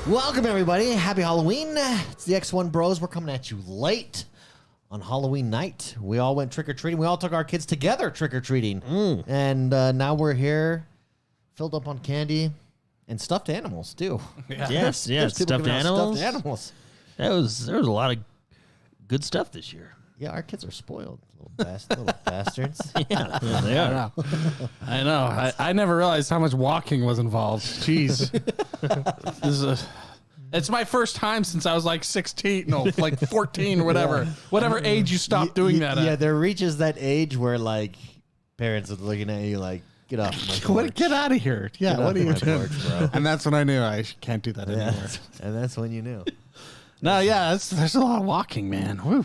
Welcome, everybody. Happy Halloween. It's the X1 Bros. We're coming at you late on Halloween night. We all went trick-or-treating. We all took our kids together trick-or-treating. And now we're here, filled up on candy and stuffed animals, too. Yeah. Yes, stuffed animals. There was a lot of good stuff this year. Yeah, our kids are spoiled, little bastards. Yeah, they are. I know. I never realized how much walking was involved. Jeez. It's my first time since I was like 16, like 14 or whatever. Yeah. Whatever age you stop doing that at. Yeah, there reaches that age where like parents are looking at you like, get off my porch. Get out of here. Yeah, what are you doing? Bro. And that's when I knew I can't do that anymore. And that's when you knew. No, yeah, there's a lot of walking, man. Woo.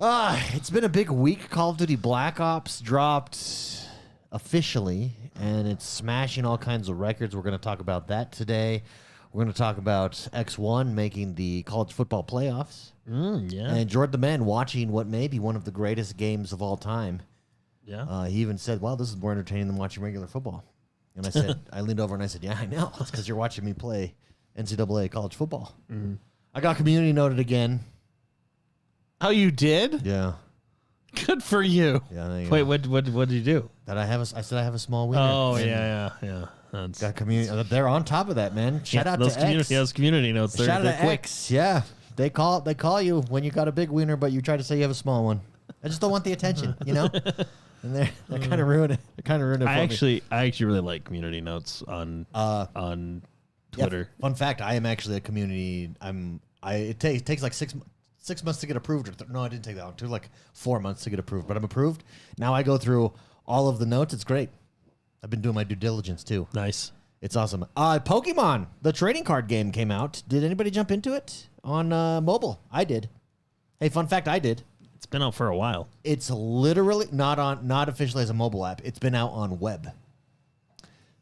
It's been a big week. Call of Duty Black Ops dropped officially, and it's smashing all kinds of records. We're going to talk about that today. We're going to talk about X1 making the college football playoffs. Yeah. And Jordan the Man watching what may be one of the greatest games of all time. Yeah. He even said, wow, this is more entertaining than watching regular football. And I said, I leaned over and I said, yeah, I know. It's because you're watching me play NCAA college football. Mm-hmm. I got community noted again. Oh, you did? Yeah. Good for you. Yeah. Wait, what did you do? I said I have a small wiener. Oh, yeah. That's got community. They're on top of that, man. Shout out to X. Those community notes. Shout out to quick. X. Yeah, they call you when you got a big wiener, but you try to say you have a small one. I just don't want the attention, you know. And they kind of ruin it. They kind of ruin it. I actually really like community notes on Twitter. Yeah, fun fact: I am actually a community. It takes like 6 months to get approved. No, I didn't take that long. It took like 4 months to get approved, but I'm approved. Now I go through all of the notes. It's great. I've been doing my due diligence too. Nice. It's awesome. Pokemon, the trading card game came out. Did anybody jump into it on mobile? I did. Hey, fun fact, I did. It's been out for a while. It's literally not officially as a mobile app. It's been out on web.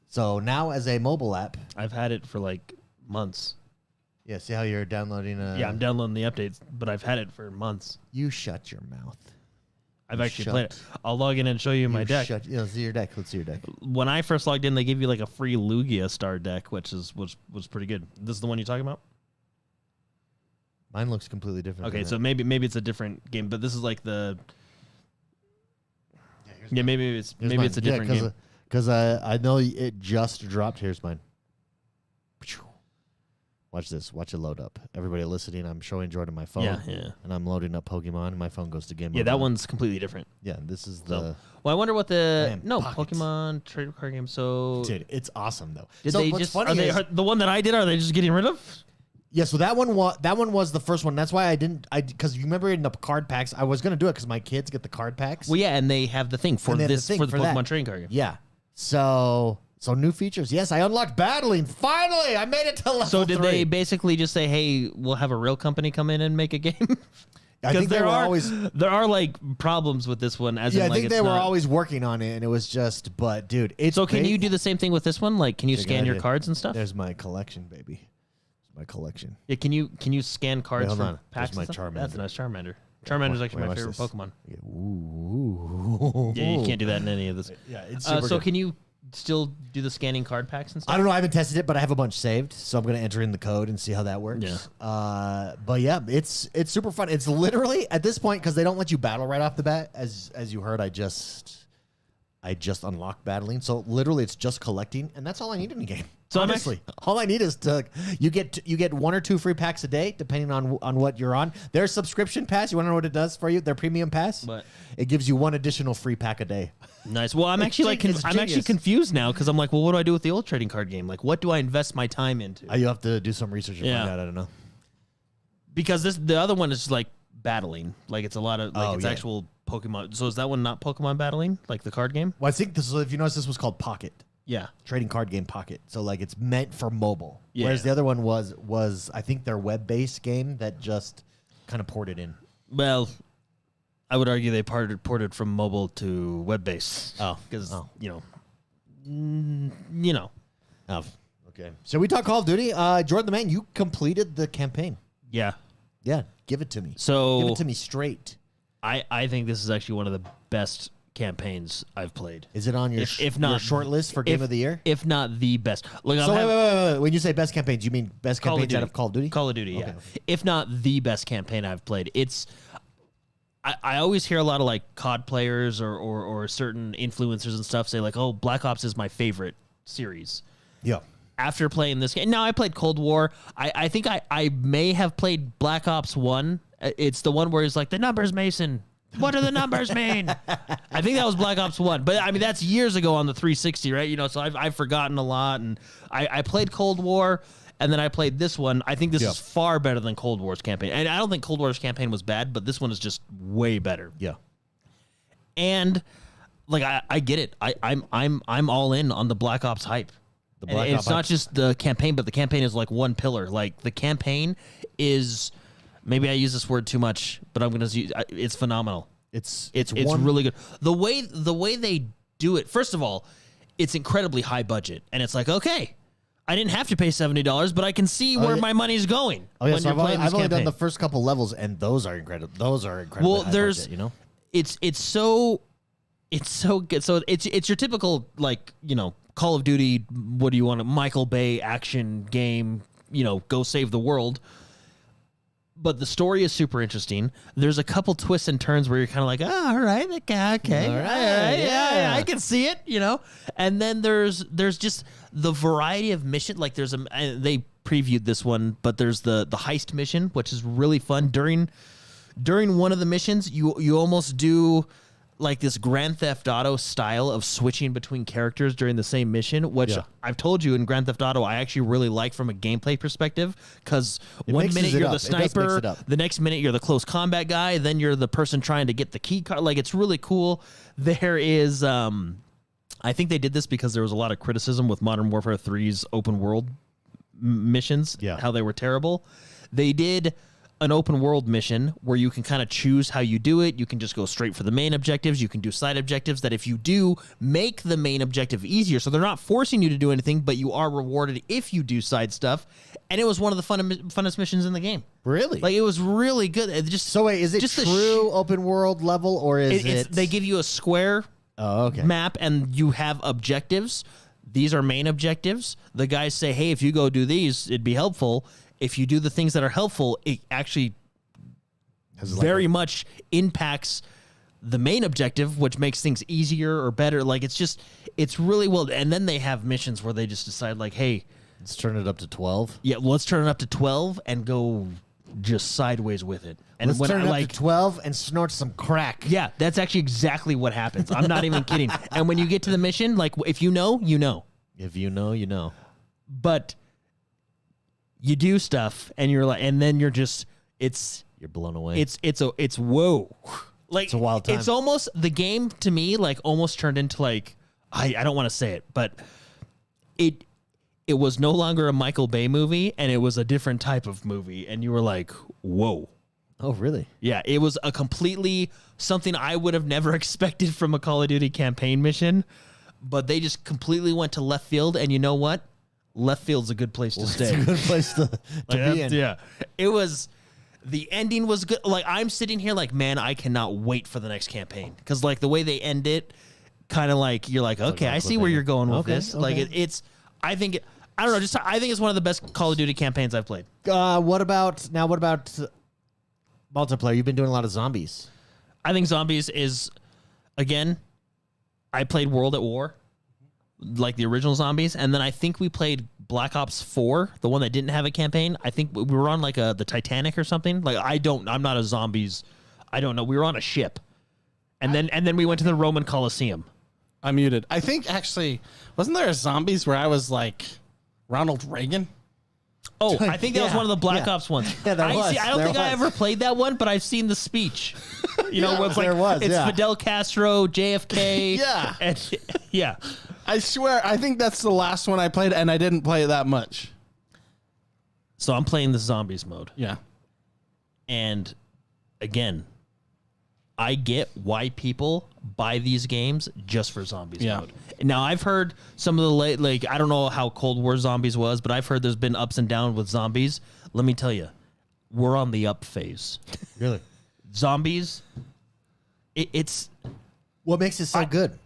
So now as a mobile app. I've had it for like months. Yeah, see how you're downloading Yeah, I'm downloading the updates, but I've had it for months. You shut your mouth. I've actually played it. I'll log in and show you my deck. Let's see your deck. Let's see your deck. When I first logged in, they gave you like a free Lugia star deck, which was pretty good. This is the one you're talking about? Mine looks completely different. Okay, so maybe it's a different game, but this is like the. Yeah, maybe it's a different game. Because I know it just dropped. Here's mine. Watch this. Watch it load up. Everybody listening, I'm showing Jordan my phone. Yeah. And I'm loading up Pokemon, and my phone goes to game. Yeah, that one's completely different. Yeah, this is the. Well, I wonder what the Pocket. Pokemon trading card game. So, dude, it's awesome though. Did so they what's just funny is, the one that I did? Are they just getting rid of? Yeah, so that one was the first one. That's why I didn't. Because you remember in the card packs, I was gonna do it because my kids get the card packs. Well, yeah, and they have the thing for this for the Pokemon trading card game. Yeah. So new features. Yes, I unlocked battling. Finally, I made it to level 3. So did they basically just say, "Hey, we'll have a real company come in and make a game"? I think there are like problems with this one. I think they were always working on it, and it was just. But dude, it's so. Can you do the same thing with this one? Like, can you scan your cards and stuff? There's my collection, baby. There's my collection. Yeah, can you scan cards from packs? There's my Charmander. That's a nice Charmander. Charmander's actually my favorite Pokemon. Yeah, ooh. Yeah, you can't do that in any of this. Yeah, it's super so good. Can you still do the scanning card packs and stuff? I don't know. I haven't tested it, but I have a bunch saved, so I'm going to enter in the code and see how that works. Yeah. But yeah, it's super fun. It's literally at this point because they don't let you battle right off the bat. As you heard, I just unlocked battling, so literally it's just collecting, and that's all I need in the game. So honestly, all I need is you get 1 or 2 free packs a day depending on what you're on. Their subscription pass, you want to know what it does for you? Their premium pass, what? It gives you 1 additional free pack a day. Nice. Well, I'm actually I'm actually confused now because I'm like, well, what do I do with the old trading card game? Like, what do I invest my time into? You have to do some research and find out. I don't know, because the other one is like battling, like it's a lot of actual Pokemon. So is that one not Pokemon battling, like the card game? Well, I think this. If you notice, this was called Pocket. Yeah, trading card game Pocket. So like it's meant for mobile. Yeah. Whereas the other one was I think their web-based game that just kind of ported in. Well, I would argue they ported from mobile to web-based. Oh, because you know. Oh, okay. So we talk Call of Duty. Jordan the Man, you completed the campaign. Yeah. Yeah. Give it to me. So give it to me straight. I think this is actually one of the best campaigns I've played. Is it on your if not your short list for Game of the Year? If not the best. Look, So wait. When you say best campaigns, you mean best campaigns out of Call of Duty? Call of Duty, yeah. If not the best campaign I've played, it's. I always hear a lot of like COD players or certain influencers and stuff say like, "Oh, Black Ops is my favorite series." Yeah. After playing this game, now I played Cold War. I think I may have played Black Ops 1. It's the one where he's like, "The numbers, Mason. What do the numbers mean?" I think that was Black Ops 1. But I mean, that's years ago on the 360, right? You know, so I've forgotten a lot. And I played Cold War. And then I played this one. I think this is far better than Cold War's campaign. And I don't think Cold War's campaign was bad, but this one is just way better. Yeah. And like I get it. I'm all in on the Black Ops hype. It's not just the campaign, but the campaign is like one pillar. Like the campaign is, maybe I use this word too much, but I'm gonna use it's phenomenal. It's really good. The way they do it. First of all, it's incredibly high budget, and it's like, okay, I didn't have to pay $70, but I can see where my money's going. Oh yeah, so I've only done the first couple levels, and those are incredible. Those are incredible. Well, there's budget, you know, it's so good. So it's your typical like, you know, Call of Duty. What do you want? A Michael Bay action game. You know, go save the world. But the story is super interesting. There's a couple twists and turns where you're kind of like, oh, all right, okay, all right, yeah, I can see it, you know. And then there's just the variety of mission. Like there's they previewed this one, but there's the heist mission, which is really fun. During one of the missions, you almost do like this Grand Theft Auto style of switching between characters during the same mission, which I've told you in Grand Theft Auto I actually really like from a gameplay perspective, because one minute you're the sniper, the next minute you're the close combat guy, then you're the person trying to get the key card. Like it's really cool. There is I think they did this because there was a lot of criticism with Modern Warfare 3's open world missions, how they were terrible. They did an open world mission where you can kind of choose how you do it. You can just go straight for the main objectives. You can do side objectives that if you do make the main objective easier. So they're not forcing you to do anything, but you are rewarded if you do side stuff. And it was one of the funnest missions in the game. Really? Like it was really good. It just so wait, is it just true open world level, or is it? They give you a square map and you have objectives. These are main objectives. The guys say, hey, if you go do these, it'd be helpful. If you do the things that are helpful, it actually very much impacts the main objective, which makes things easier or better. Like it's really well. And then they have missions where they just decide like, hey, let's turn it up to 12. Yeah, let's turn it up to 12 and go just sideways with it. And let's turn it up to 12 and snort some crack. Yeah, that's actually exactly what happens. I'm not even kidding. And when you get to the mission, like if you know, you know. If you know, you know. But you do stuff, and you're like, and then you're just, you're blown away. It's whoa, like it's a wild time. It's almost the game to me, like almost turned into like, I don't want to say it, but it was no longer a Michael Bay movie, and it was a different type of movie, and you were like, whoa. Oh, really? Yeah, it was a completely something I would have never expected from a Call of Duty campaign mission, but they just completely went to left field, and you know what? Left field's a good place to stay. It's a good place to be in. Yeah. It was, the ending was good. Like, I'm sitting here like, man, I cannot wait for the next campaign. Because, like, the way they end it, kind of like, you're like, okay, I see where you're going with this. Like, I think it's one of the best Call of Duty campaigns I've played. What about multiplayer? You've been doing a lot of zombies. I think zombies is, again, I played World at War, like the original zombies, and then I think we played Black Ops 4, the one that didn't have a campaign. I think we were on like the Titanic or something. Like I'm not a zombies. I don't know. We were on a ship, and then we went to the Roman Colosseum. I'm muted. I think actually, wasn't there a zombies where I was like Ronald Reagan? Oh, I think that was one of the Black Ops ones. Yeah, I don't think I ever played that one, but I've seen the speech. You know, it's like it's Fidel Castro, JFK. Yeah, and, yeah. I swear, I think that's the last one I played, and I didn't play it that much. So I'm playing the zombies mode. Yeah. And again, I get why people buy these games just for zombies mode. Now, I've heard some of the like, I don't know how Cold War Zombies was, but I've heard there's been ups and downs with zombies. Let me tell you, we're on the up phase. Really? Zombies, it's What makes it so good?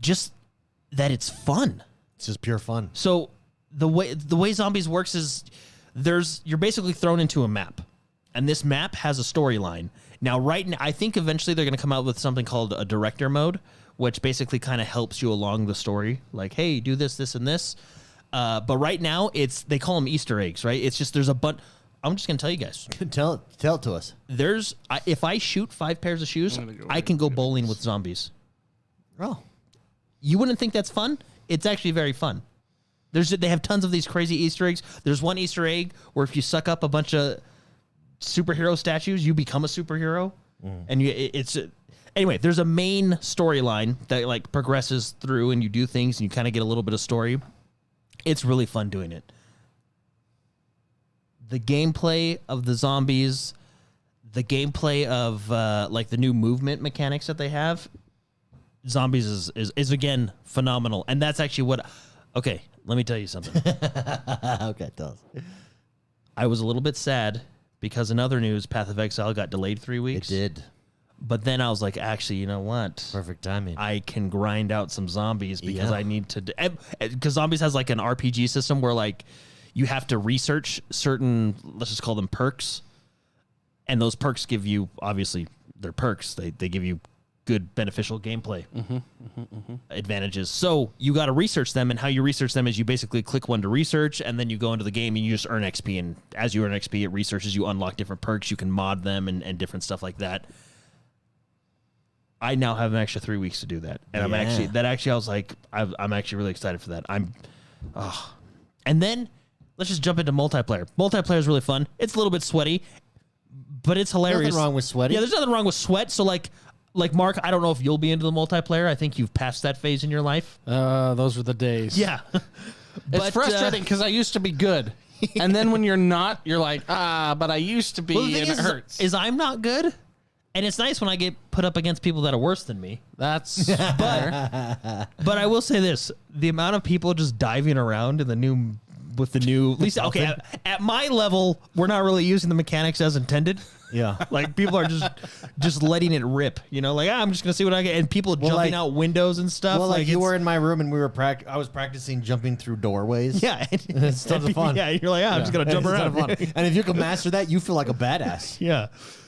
Just that it's fun. It's just pure fun. So the way Zombies works is you're basically thrown into a map, and this map has a storyline. Now, right now, I think eventually they're going to come out with something called a director mode, which basically kind of helps you along the story. Like, hey, do this, this, and this. But right now, they call them Easter eggs, right? It's just there's a bunch. I'm just going to tell you guys. Tell it to us. If I shoot 5 pairs of shoes, I can go bowling with zombies. Oh. You wouldn't think that's fun? It's actually very fun. They have tons of these crazy Easter eggs. There's one Easter egg where if you suck up a bunch of superhero statues, you become a superhero. And anyway, there's a main storyline that like progresses through, and you do things, and you kind of get a little bit of story. It's really fun doing it. The gameplay of the zombies, the gameplay of like the new movement mechanics that they have, Zombies is again phenomenal. And that's actually what. Okay, let me tell you something. Okay, tell us. I was a little bit sad because in other news, Path of Exile got delayed 3 weeks. It did. But then I was like, actually, you know what? Perfect timing. I can grind out some zombies because I need to. Because Zombies has like an RPG system where like you have to research certain, let's just call them perks, and those perks give you, obviously, they're perks. They give you good beneficial gameplay advantages. So you got to research them, and how you research them is you basically click one to research, and then you go into the game and you just earn XP. And as you earn XP, it researches. You unlock different perks. You can mod them and different stuff like that. I now have an extra 3 weeks to do that, and I was like, I'm actually really excited for that. And then let's just jump into multiplayer. Multiplayer is really fun. It's a little bit sweaty, but it's hilarious. Nothing wrong with sweaty. Yeah, there's nothing wrong with sweat. So like Mark, I don't know if you'll be into the multiplayer. I think you've passed that phase in your life. Those were the days. Yeah, It's frustrating because I used to be good, and then when you're not, you're like, but I used to be, well, the and thing it hurts. is I'm not good. And it's nice when I get put up against people that are worse than me. That's fair. But I will say this: the amount of people just diving around in the new, at least okay, at my level, we're not really using the mechanics as intended. Yeah, like people are just letting it rip. You know, like I'm just gonna see what I get, and people jumping out windows and stuff. Well, like you were in my room and I was practicing jumping through doorways. Yeah, it's tons of fun. Yeah, you're like, I'm just gonna jump around. And if you can master that, you feel like a badass. Yeah.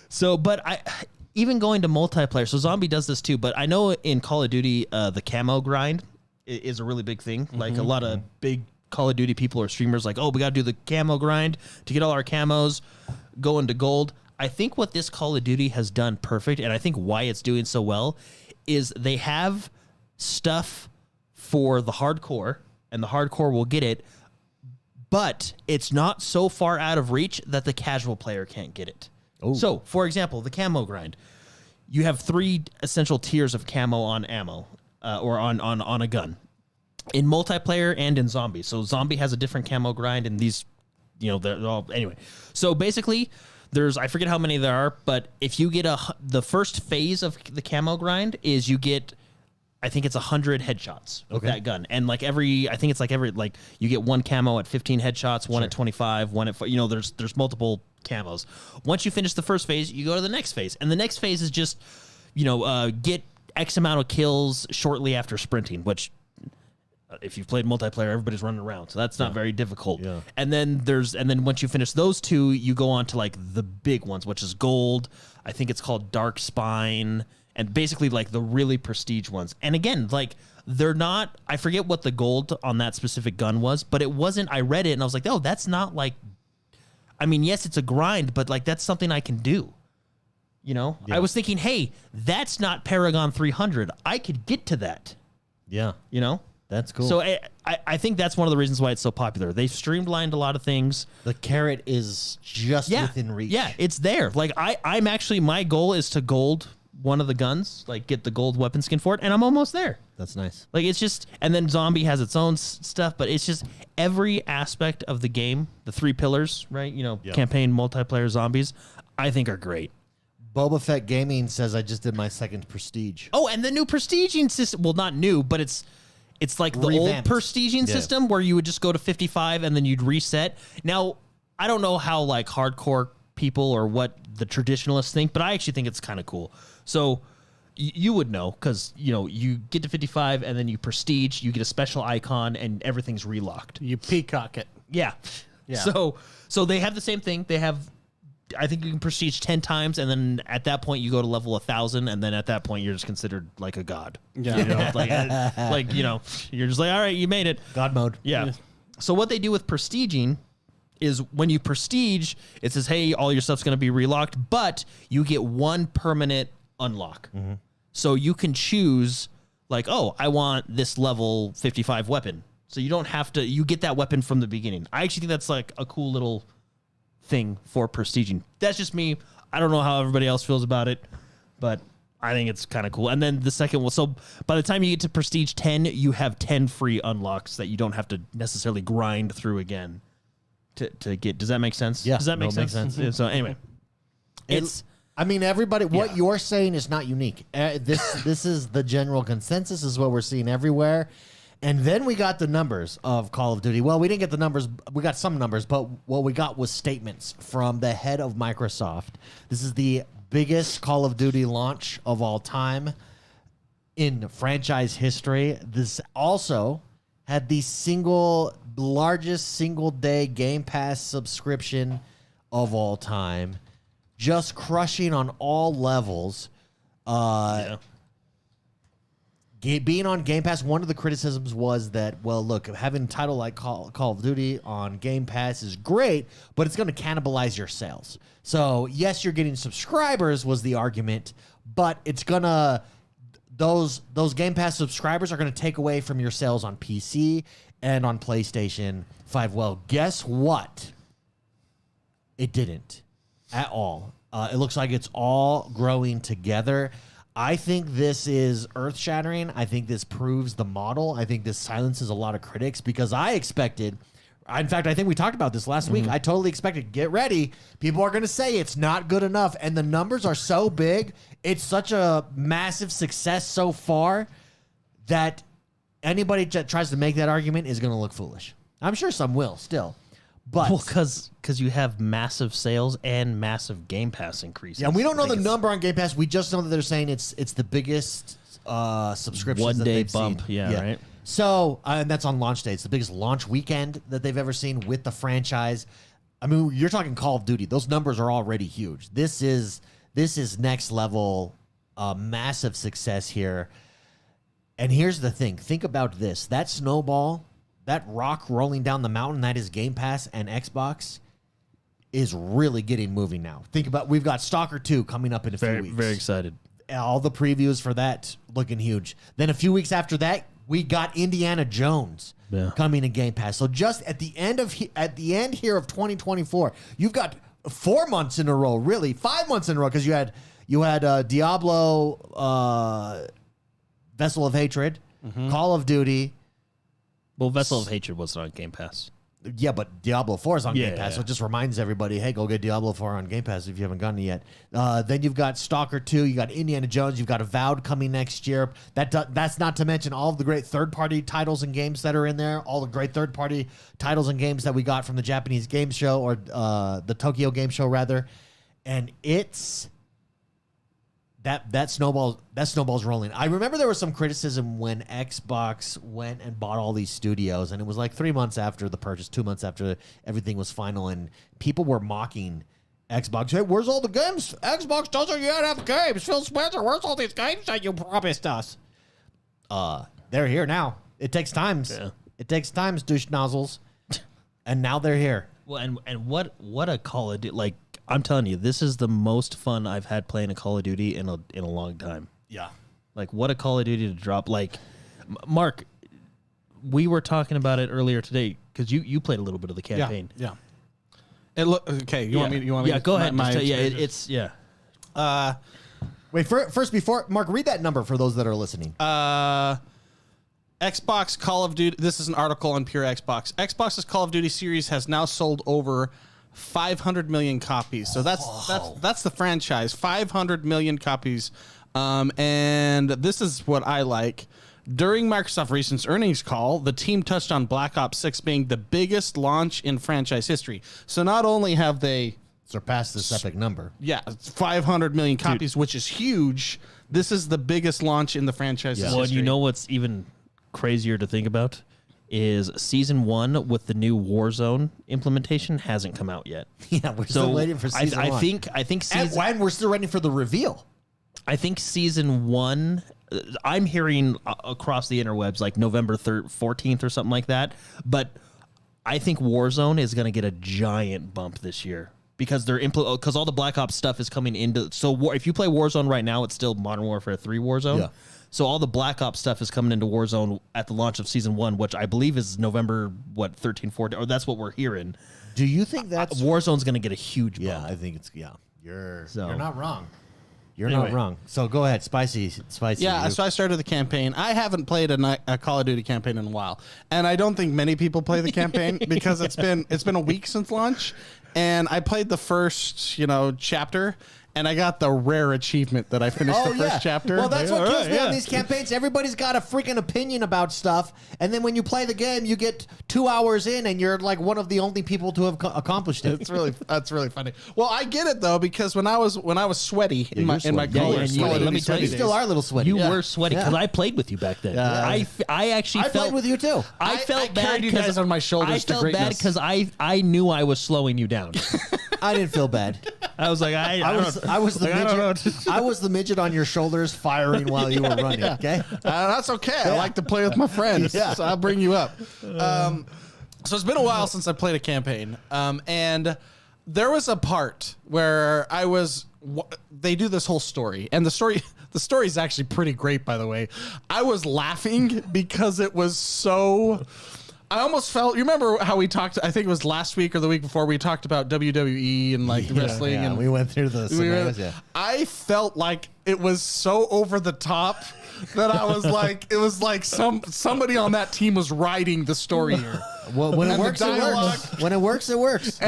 So, but even going to multiplayer, so Zombie does this too, but I know in Call of Duty, the camo grind is a really big thing. Like a lot of big Call of Duty people or streamers like, oh, we got to do the camo grind to get all our camos, go into gold. I think what this Call of Duty has done perfect, and I think why it's doing so well, is they have stuff for the hardcore, and the hardcore will get it, but it's not so far out of reach that the casual player can't get it. Ooh. So, for example, the camo grind. You have 3 essential tiers of camo on ammo, or on a gun, in multiplayer and in Zombie. So Zombie has a different camo grind, and these, they're all anyway. So basically, I forget how many there are, but if you get the first phase of the camo grind is you get, I think it's 100 headshots with that gun, and like you get one camo at 15 headshots, one at 25, one at there's multiple camos. Once you finish the first phase, you go to the next phase, and the next phase is just get X amount of kills shortly after sprinting, which if you've played multiplayer, everybody's running around, so that's not very difficult. Yeah. And then once you finish those 2, you go on to like the big ones, which is gold. I think it's called Dark Spine, and basically like the really prestige ones. And again, like they're not. I forget what the gold on that specific gun was, but it wasn't. I read it and I was like, oh, that's not like. I mean, yes, it's a grind, but like that's something I can do. Yeah. I was thinking, hey, that's not Paragon 300. I could get to that. Yeah. That's cool. So I think that's one of the reasons why it's so popular. They've streamlined a lot of things. The carrot is just within reach. Yeah, it's there. Like I'm actually, my goal is to gold one of the guns, like get the gold weapon skin for it, and I'm almost there. That's nice. Like it's just, and then Zombie has its own stuff, but it's just every aspect of the game, the 3 pillars, right? Campaign, multiplayer, zombies, I think are great. Boba Fett Gaming says I just did my 2nd prestige. Oh, and the new prestiging system, well, not new, but it's like the revamped old prestiging system where you would just go to 55 and then you'd reset. Now, I don't know how like hardcore people or what the traditionalists think, but I actually think it's kind of cool. So you would know because you get to 55 and then you prestige, you get a special icon, and everything's relocked. You peacock it. Yeah. So they have the same thing. They have, I think you can prestige 10 times, and then at that point you go to level 1,000, and then at that point you're just considered like a god. Yeah. You're just like, all right, you made it. God mode. Yeah. So what they do with prestiging is when you prestige, it says, hey, all your stuff's going to be relocked, but you get one permanent unlock. Mm-hmm. So you can choose like, oh, I want this level 55 weapon. So you don't have to, you get that weapon from the beginning. I actually think that's like a cool little thing for prestiging. That's just me. I don't know how everybody else feels about it, but I think it's kind of cool. And then the second one, so by the time you get to prestige 10, you have 10 free unlocks that you don't have to necessarily grind through again to get. Does that make sense? Yeah. Does that make sense? Yeah, so anyway, everybody, what you're saying is not unique. This is the general consensus, is what we're seeing everywhere. And then we got the numbers of Call of Duty. Well, we didn't get the numbers. We got some numbers, but what we got was statements from the head of Microsoft. This is the biggest Call of Duty launch of all time in franchise history. This also had the largest single day Game Pass subscription of all time, just crushing on all levels. Being on Game Pass, one of the criticisms was that, well, look, having a title like Call of Duty on Game Pass is great, but it's going to cannibalize your sales. So, yes, you're getting subscribers was the argument, but it's going to, those Game Pass subscribers are going to take away from your sales on PC and on PlayStation 5. Well, guess what? It didn't at all. It looks like it's all growing together. I think this is earth-shattering. I think this proves the model. I think this silences a lot of critics because I expected, in fact, I think we talked about this last week. I totally expected, get ready. People are going to say it's not good enough. And the numbers are so big. It's such a massive success so far that anybody that tries to make that argument is going to look foolish. I'm sure some will still. But because you have massive sales and massive Game Pass increases. Yeah, we don't know the number on Game Pass. We just know that they're saying it's the biggest subscription. 1 day they've bump. seen. Yeah, right. So, and that's on launch day. It's the biggest launch weekend that they've ever seen with the franchise. I mean, you're talking Call of Duty. Those numbers are already huge. This is next level, massive success here. And here's the thing. Think about this. That snowball, that rock rolling down the mountain, that is Game Pass and Xbox, is really getting moving now. Think about, we've got Stalker 2 coming up in a few weeks. Very excited. All the previews for that looking huge. Then a few weeks after that, we got Indiana Jones coming in Game Pass. So just at the end here of 2024, you've got 4 months in a row, really 5 months in a row, because you had Diablo, Vessel of Hatred, Call of Duty. Well, Vessel of Hatred wasn't on Game Pass. Yeah, but Diablo 4 is on Game Pass, so yeah. it just reminds everybody, hey, go get Diablo 4 on Game Pass if you haven't gotten it yet. Then you've got Stalker 2, you got Indiana Jones, you've got Avowed coming next year. That's not to mention all of the great third-party titles and games that are in there, all the great third-party titles and games that we got from the Japanese Game Show, or the Tokyo Game Show, rather. And it's... That snowball's rolling. I remember there was some criticism when Xbox went and bought all these studios, and it was like 3 months after the purchase, 2 months after everything was final, and people were mocking Xbox. Hey, where's all the games? Xbox doesn't yet have games. Phil Spencer, where's all these games that you promised us? They're here now. It takes time. Yeah. It takes time, douche nozzles, and now they're here. Well, and what a Call of Duty, like, I'm telling you, this is the most fun I've had playing a Call of Duty in a long time. Yeah. Like, what a Call of Duty to drop. Like, Mark, we were talking about it earlier today because you played a little bit of the campaign. Yeah. Okay. You want me? Yeah. Go ahead. It's Wait, first, before Mark, read that number for those that are listening. Xbox Call of Duty. This is an article on Pure Xbox. Xbox's Call of Duty series has now sold over 500 million copies. So that's the franchise. 500 million copies. And this is what I like. During Microsoft recent earnings call, the team touched on Black Ops 6 being the biggest launch in franchise history. So not only have they surpass this epic number. Yeah, it's 500 million copies, which is huge. This is the biggest launch in the franchise's Well, history. you know what's even crazier to think about is season 1 with the new Warzone implementation hasn't come out yet. Yeah, we're still waiting for season 1. I think season. And we're still waiting for the reveal. I think season 1. I'm hearing across the interwebs like November 14th or something like that. But I think Warzone is going to get a giant bump this year because because all the Black Ops stuff is coming into. So if you play Warzone right now, it's still Modern Warfare 3 Warzone. Yeah. So all the Black Ops stuff is coming into Warzone at the launch of season 1, which I believe is November 13, 14, or that's what we're hearing. Do you think that's Warzone's going to get a huge bump? Yeah, I think it's You're So- not wrong. You're Anyway. not wrong. So go ahead, spicy. Yeah, you. so I started the campaign. I haven't played a Call of Duty campaign in a while, and I don't think many people play the campaign because it's been a week since launch, and I played the first chapter, and I got the rare achievement that I finished the first chapter. Well, that's what Yeah, kills me yeah. on these campaigns. Everybody's got a freaking opinion about stuff, and then when you play the game, you get 2 hours in, and you're like one of the only people to have accomplished it. That's really funny. Well, I get it though because when I was sweaty in my you're sweaty. Call Yeah, of and you- Duty let me tell sweaty you, You still days. are a little sweaty. You Yeah. were sweaty because I played with you back then. Yeah. I actually I felt played with you too. I felt bad carried you 'cause guys on my shoulders I to felt bad greatness. because I knew I was slowing you down. I didn't feel bad. I was like, I I was the midget. I was the midget on your shoulders, firing while you were running. Okay. That's okay. I like to play with my friends. Yeah. So I'll bring you up. So it's been a while since I played a campaign. And there was a part where they do this whole story, and the story is actually pretty great, by the way. I was laughing because it was so. I almost felt. You remember how we talked? I think it was last week or the week before. We talked about WWE and like wrestling, Yeah, and we went through the scenarios. Yeah. I felt like it was so over the top that I was like, it was like somebody on that team was writing the story here. Well, when it And the works, it dialogue- works. When it works, it works.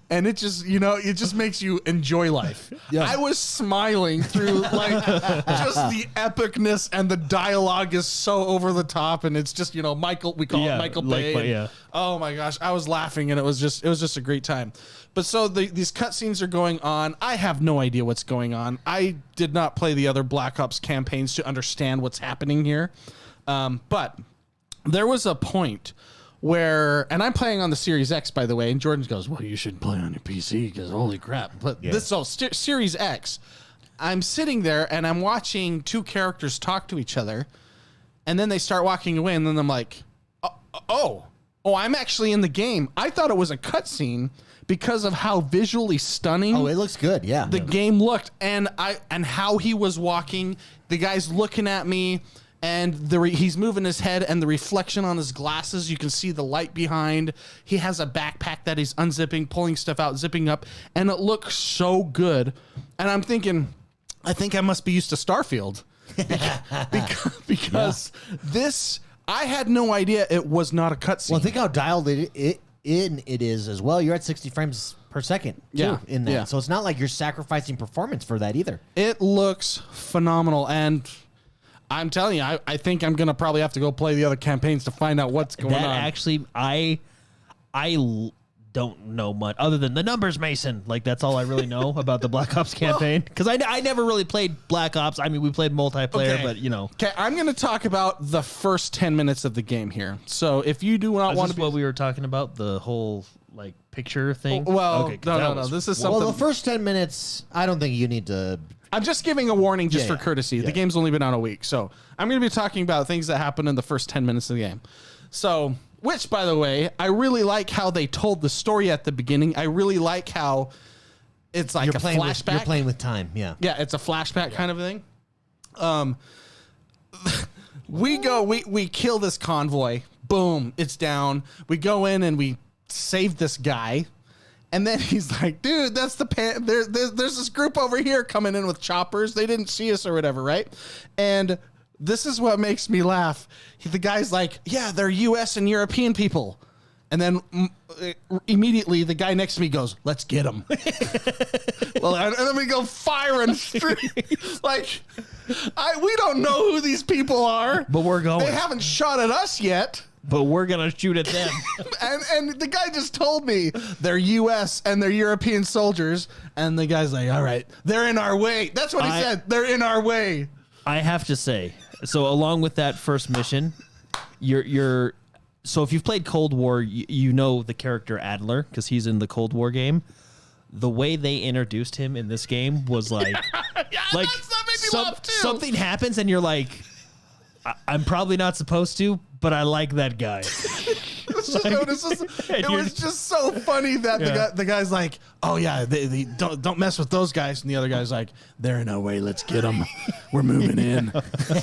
And it just, it just makes you enjoy life. Yeah. I was smiling through like just the epicness, and the dialogue is so over the top, and it's just, Michael, we call it Michael Bay. and- Oh my gosh, I was laughing, and it was just a great time. But so these cutscenes are going on. I have no idea what's going on. I did not play the other Black Ops campaigns to understand what's happening here. But there was a point where, and I'm playing on the Series X, by the way, and Jordan goes, well, you should play on your PC because holy crap. But Series X, I'm sitting there and I'm watching two characters talk to each other, and then they start walking away, and then I'm like, oh, I'm actually in the game. I thought it was a cutscene because of how visually stunning Oh, it looks good. Yeah. the game looked, and how he was walking. The guy's looking at me, and he's moving his head, and the reflection on his glasses, you can see the light behind. He has a backpack that he's unzipping, pulling stuff out, zipping up, and it looks so good. And I'm thinking, I think I must be used to Starfield because this, I had no idea it was not a cutscene. Well, think how dialed it is as well. You're at 60 frames per second. Too, Yeah. in that. Yeah. So it's not like you're sacrificing performance for that either. It looks phenomenal, and I'm telling you, I think I'm gonna probably have to go play the other campaigns to find out what's going That on. actually, I don't know much other than the numbers, Mason. Like that's all I really know about the Black Ops campaign because I never really played Black Ops. I mean, we played multiplayer, but Okay, I'm gonna talk about the first 10 minutes of the game here. So if you do not is want this to be, what we were talking about? The whole like picture thing. well, Okay, 'cause that no, was- this is Well, something. the first 10 minutes, I don't think you need to. I'm just giving a warning just Yeah, for courtesy. yeah. The game's only been out a week, so I'm going to be talking about things that happen in the first 10 minutes of the game. So, which, by the way, I really like how they told the story at the beginning. I really like how it's like a flashback. You're playing with time. Yeah. Yeah, it's a flashback kind of thing. We kill this convoy. Boom, it's down. We go in and we save this guy. And then he's like, dude, that's there's this group over here coming in with choppers. They didn't see us or whatever, right? And this is what makes me laugh. The guy's like, yeah, they're U.S. and European people. And then immediately the guy next to me goes, let's get them. Well, and then we go firing straight. Like, we don't know who these people are. But we're going. They haven't shot at us yet. but we're gonna shoot at them. and the guy just told me they're U.S. and they're European soldiers, and the guy's like, all right, they're in our way. That's what he said. They're in our way. I have to say, so along with that first mission, you're so if you've played Cold War, you know the character Adler because he's in the Cold War game. The way they introduced him in this game was like, something happens and you're like, I'm probably not supposed to, but I like that guy. It was just so funny that the guy's like, oh yeah, they don't mess with those guys, and the other guy's like, they're in our way, let's get them. We're moving in.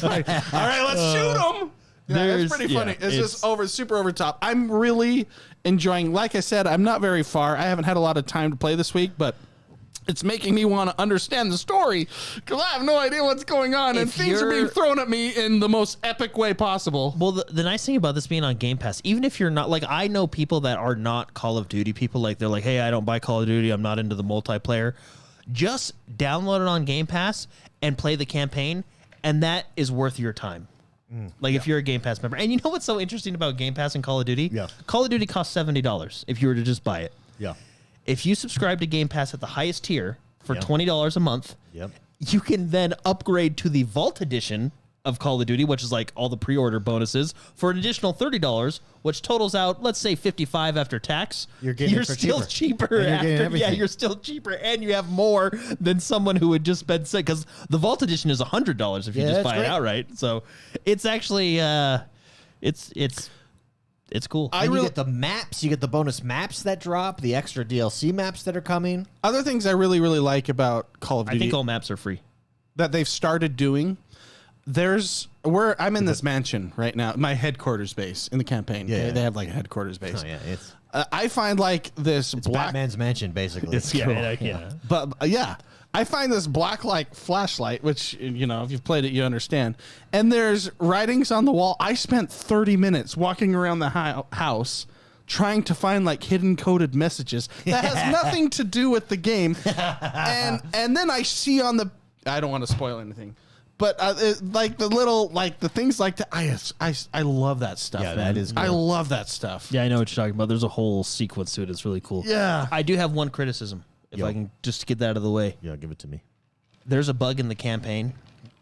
Like, all right, let's shoot them. Yeah, it's pretty funny. It's just super over top. I'm really enjoying. Like I said, I'm not very far. I haven't had a lot of time to play this week, but it's making me want to understand the story because I have no idea what's going on, and things are being thrown at me in the most epic way possible. Well, the nice thing about this being on Game Pass, even if you're not, like, I know people that are not Call of Duty people, like, they're like, hey, I don't buy Call of Duty, I'm not into the multiplayer. Just download it on Game Pass and play the campaign, and that is worth your time. If you're a Game Pass member. And you know what's so interesting about Game Pass and Call of Duty? Yeah. Call of Duty costs $70 if you were to just buy it. Yeah. If you subscribe to Game Pass at the highest tier for $20 a month, you can then upgrade to the Vault Edition of Call of Duty, which is like all the pre-order bonuses, for an additional $30, which totals out, let's say, $55 after tax. You're still cheaper. You're still cheaper, and you have more than someone who would just spend because the Vault Edition is $100 if you just buy it outright. So it's actually it's cool. You get the maps, you get the bonus maps that drop, the extra DLC maps that are coming. Other things I really, really like about Call of Duty, I think all maps are free that they've started doing. I'm in this mansion right now, my headquarters base in the campaign. Yeah, they have like a headquarters base. Oh yeah, it's I find like this black Batman's mansion basically. It's cool. But I find this black light flashlight, which, you know, if you've played it, you understand. And there's writings on the wall. I spent 30 minutes walking around the house trying to find like hidden coded messages that has nothing to do with the game. and then I see on the, I don't want to spoil anything, but like the little, like the things like that. I love that stuff. Yeah, man. that is cool. I love that stuff. Yeah, I know what you're talking about. There's a whole sequence to it. It's really cool. Yeah. I do have one criticism, if I can just get that out of the way. Yeah, give it to me. There's a bug in the campaign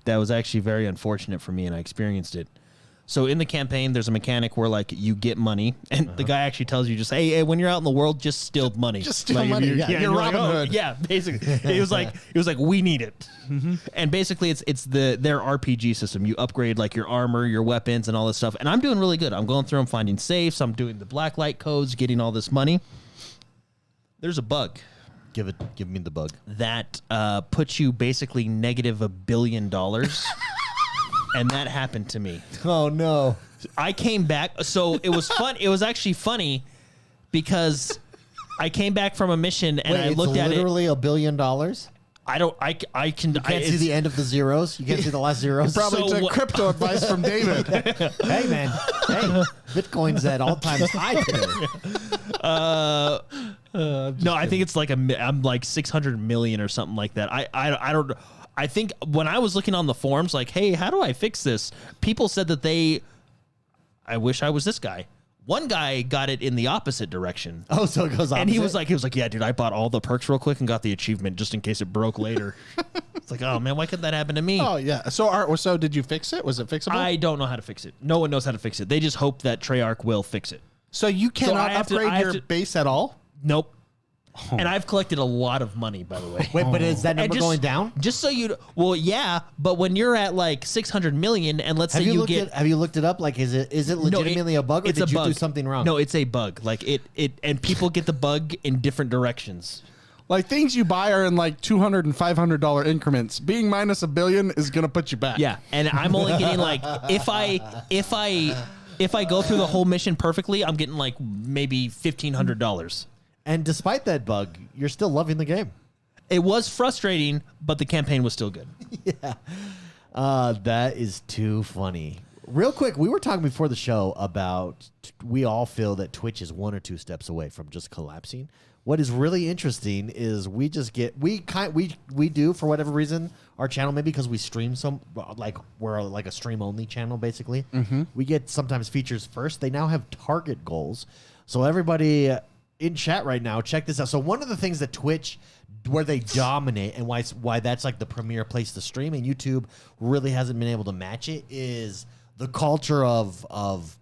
that was actually very unfortunate for me, and I experienced it. So in the campaign, there's a mechanic where like you get money, and the guy actually tells you just, hey, when you're out in the world, just steal money. Just steal money. You're Robin Hood. Yeah, basically. It was like we need it. And basically, it's their RPG system. You upgrade like your armor, your weapons, and all this stuff. And I'm doing really good. I'm going through, I'm finding safes, I'm doing the black light codes, getting all this money. There's a bug. Give me the bug. That puts you basically negative $1 billion. And that happened to me. Oh no! I came back. So it was fun. It was actually funny because I came back from a mission and I looked at it. Literally $1 billion. I don't. I can. You can't see the end of the zeros. You can't see the last zeros. Probably took crypto advice from David. Hey man, Bitcoin's at all times high today. No, I think it's like I'm like 600 million or something like that. I don't. I think when I was looking on the forums, like, hey, how do I fix this? People said that I wish I was this guy. One guy got it in the opposite direction. Oh, so it goes opposite? And he was like, yeah, dude, I bought all the perks real quick and got the achievement just in case it broke later. It's like, oh man, why couldn't that happen to me? Oh yeah. So did you fix it? Was it fixable? I don't know how to fix it. No one knows how to fix it. They just hope that Treyarch will fix it. So you cannot upgrade your base at all? Nope. Oh. And I've collected a lot of money, by the way. Wait, but is that number going down? Just so you, well, yeah, but when you're at like 600 million, and let's say you get, have you looked it up? Like, is it legitimately a bug, or did you do something wrong? No, it's a bug. Like it, and people get the bug in different directions. Like things you buy are in like $200 and $500 increments. Being minus $1 billion is gonna put you back. Yeah, and I'm only getting like if I go through the whole mission perfectly, I'm getting like maybe $1,500. And despite that bug, you're still loving the game. It was frustrating, but the campaign was still good. Yeah. That is too funny. Real quick, we were talking before the show about we all feel that Twitch is 1 or 2 steps away from just collapsing. What is really interesting is we do for whatever reason our channel, maybe because we stream we're like a stream only channel basically. We get sometimes features first. They now have target goals, so everybody in chat right now, check this out. So one of the things that Twitch, where they dominate and why that's like the premier place to stream, and YouTube really hasn't been able to match it, is the culture of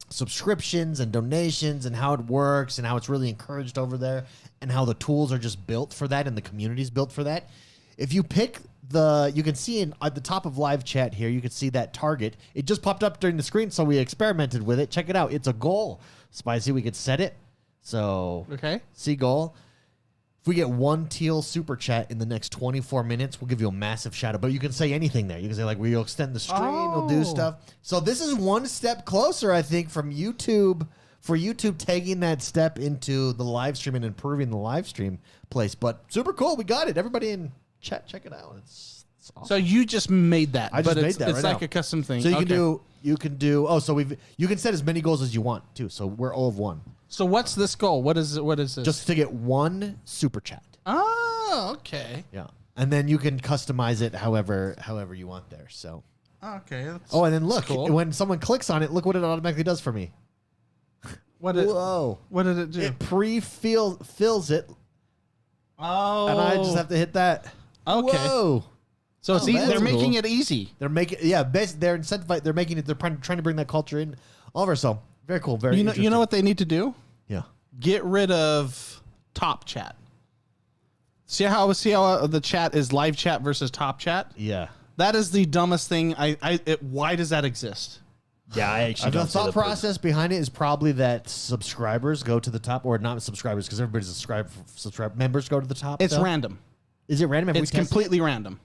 subscriptions and donations and how it works and how it's really encouraged over there and how the tools are just built for that and the community's built for that. If you pick you can see at the top of live chat here, you can see that target. It just popped up during the screen, so we experimented with it. Check it out. It's a goal. Spicy, we could set it. So, okay. See goal. If we get 1 teal super chat in the next 24 minutes, we'll give you a massive shout out. But you can say anything there. You can say, like, we'll extend the stream, we'll do stuff. So this is one step closer, I think, from YouTube, for YouTube taking that step into the live stream and improving the live stream place. But super cool. We got it. Everybody in chat, check it out. It's awesome. So you just made that. I just made that. It's right like now. a custom thing. So you can do. You can set as many goals as you want too. So we're all of 1. So what's this goal? What is this? Just to get 1 super chat. Oh, okay. Yeah. And then you can customize it however you want there. So. Okay. And then look, cool. when someone clicks on it, look what it automatically does for me. Whoa. What did it do? It fills it, Oh. and I just have to hit that. Okay. Whoa. So it's man, they're that's making cool. it easy. They're making they're incentivized. They're making it. They're trying to bring that culture in all over. So very cool. Very. You know what they need to do? Yeah. Get rid of top chat. See how the chat is live chat versus top chat? Yeah. That is the dumbest thing. Why does that exist? Yeah, I actually The don't see thought the process behind it is probably that subscribers go to the top, or not subscribers, because everybody's subscribe. Members go to the top. It's though? random. Is it random? Have It's we tested completely random.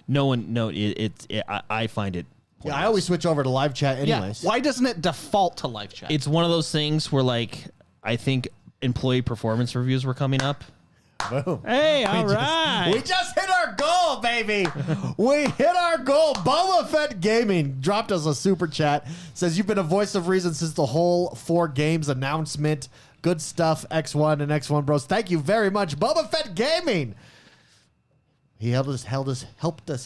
I find it. Yeah, I always switch over to live chat Yeah. anyways. Why doesn't it default to live chat? It's one of those things where, like, I think employee performance reviews were coming up. Boom. Hey, all right. We just hit our goal, baby. We hit our goal. Boba Fett Gaming dropped us a super chat. Says, you've been a voice of reason since the whole 4 games announcement. Good stuff, X1 and X1 Bros. Thank you very much, Boba Fett Gaming. He helped us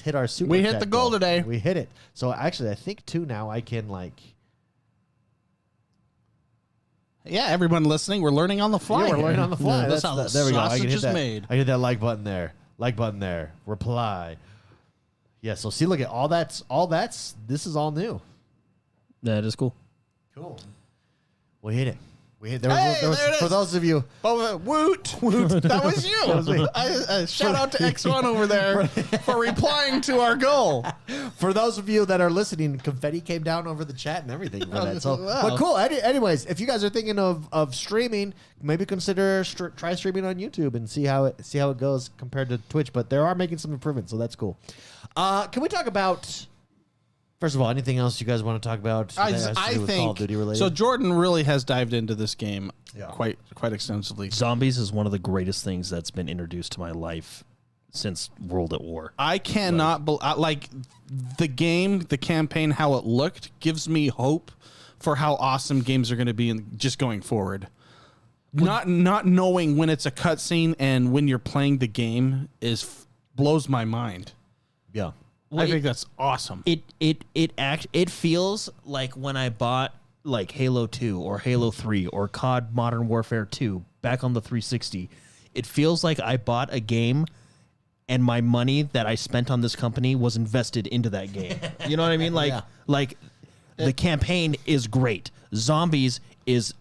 hit our super We chat hit the goal today. We hit it. So actually, I think too now I can Yeah, everyone listening, we're learning on the fly. Yeah, we're here. learning on the fly. That's how the there we go. I can sausage hit is that. made. I hit that like button there. Like button there. Reply. Yeah. So see, look at all that's. This is all new. That is cool. Cool. We hit it. We hit. There it is. For those of you. Oh, woot. That was you. was me. Shout out to X1 over there for replying to our goal. For those of you that are listening, confetti came down over the chat and everything for that. So, Wow. but cool. Anyways, if you guys are thinking of streaming, maybe consider try streaming on YouTube and see how it goes compared to Twitch. But they are making some improvements, so that's cool. Can we talk about? First of all, anything else you guys want to talk about? that has to I do with think Call of Duty related? so. Jordan really has dived into this game Yeah. quite extensively. Zombies is one of the greatest things that's been introduced to my life since World at War. I cannot like the game, the campaign, how it looked gives me hope for how awesome games are going to be just going forward. Not knowing when it's a cutscene and when you're playing the game blows my mind. Yeah. I think that's awesome. It feels like when I bought like Halo 2 or Halo 3 or COD Modern Warfare 2 back on the 360. It feels like I bought a game and my money that I spent on this company was invested into that game. You know what I mean? Like the campaign is great. Zombies is,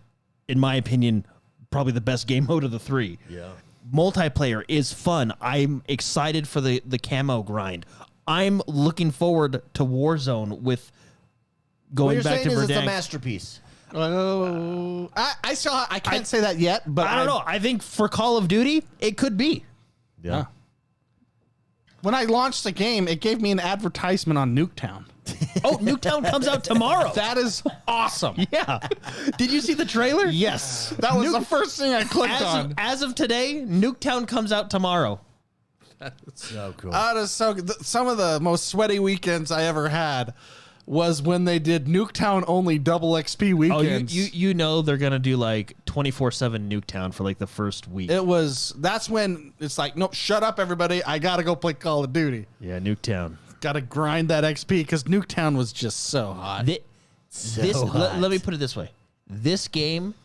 in my opinion, probably the best game mode of the 3. Yeah. Multiplayer is fun. I'm excited for the camo grind. I'm looking forward to Warzone with going what back to you're saying is it's a Verdansk. masterpiece. Oh, I can't say that yet, but I don't know. I think for Call of Duty, it could be. Yeah. When I launched the game, it gave me an advertisement on Nuketown. Oh, Nuketown comes out tomorrow. That is awesome. Yeah. Did you see the trailer? Yes, that was the first thing I clicked on. As of today, Nuketown comes out tomorrow. So cool. That is so good. Some of the most sweaty weekends I ever had was when they did Nuketown only double XP Oh, weekends. you know they're gonna do like 24/7 Nuketown for like the first week. That's when it's like, nope, shut up, everybody. I gotta go play Call of Duty. Yeah, Nuketown. Gotta grind that XP because Nuketown was just so hot. Let me put it this way: this game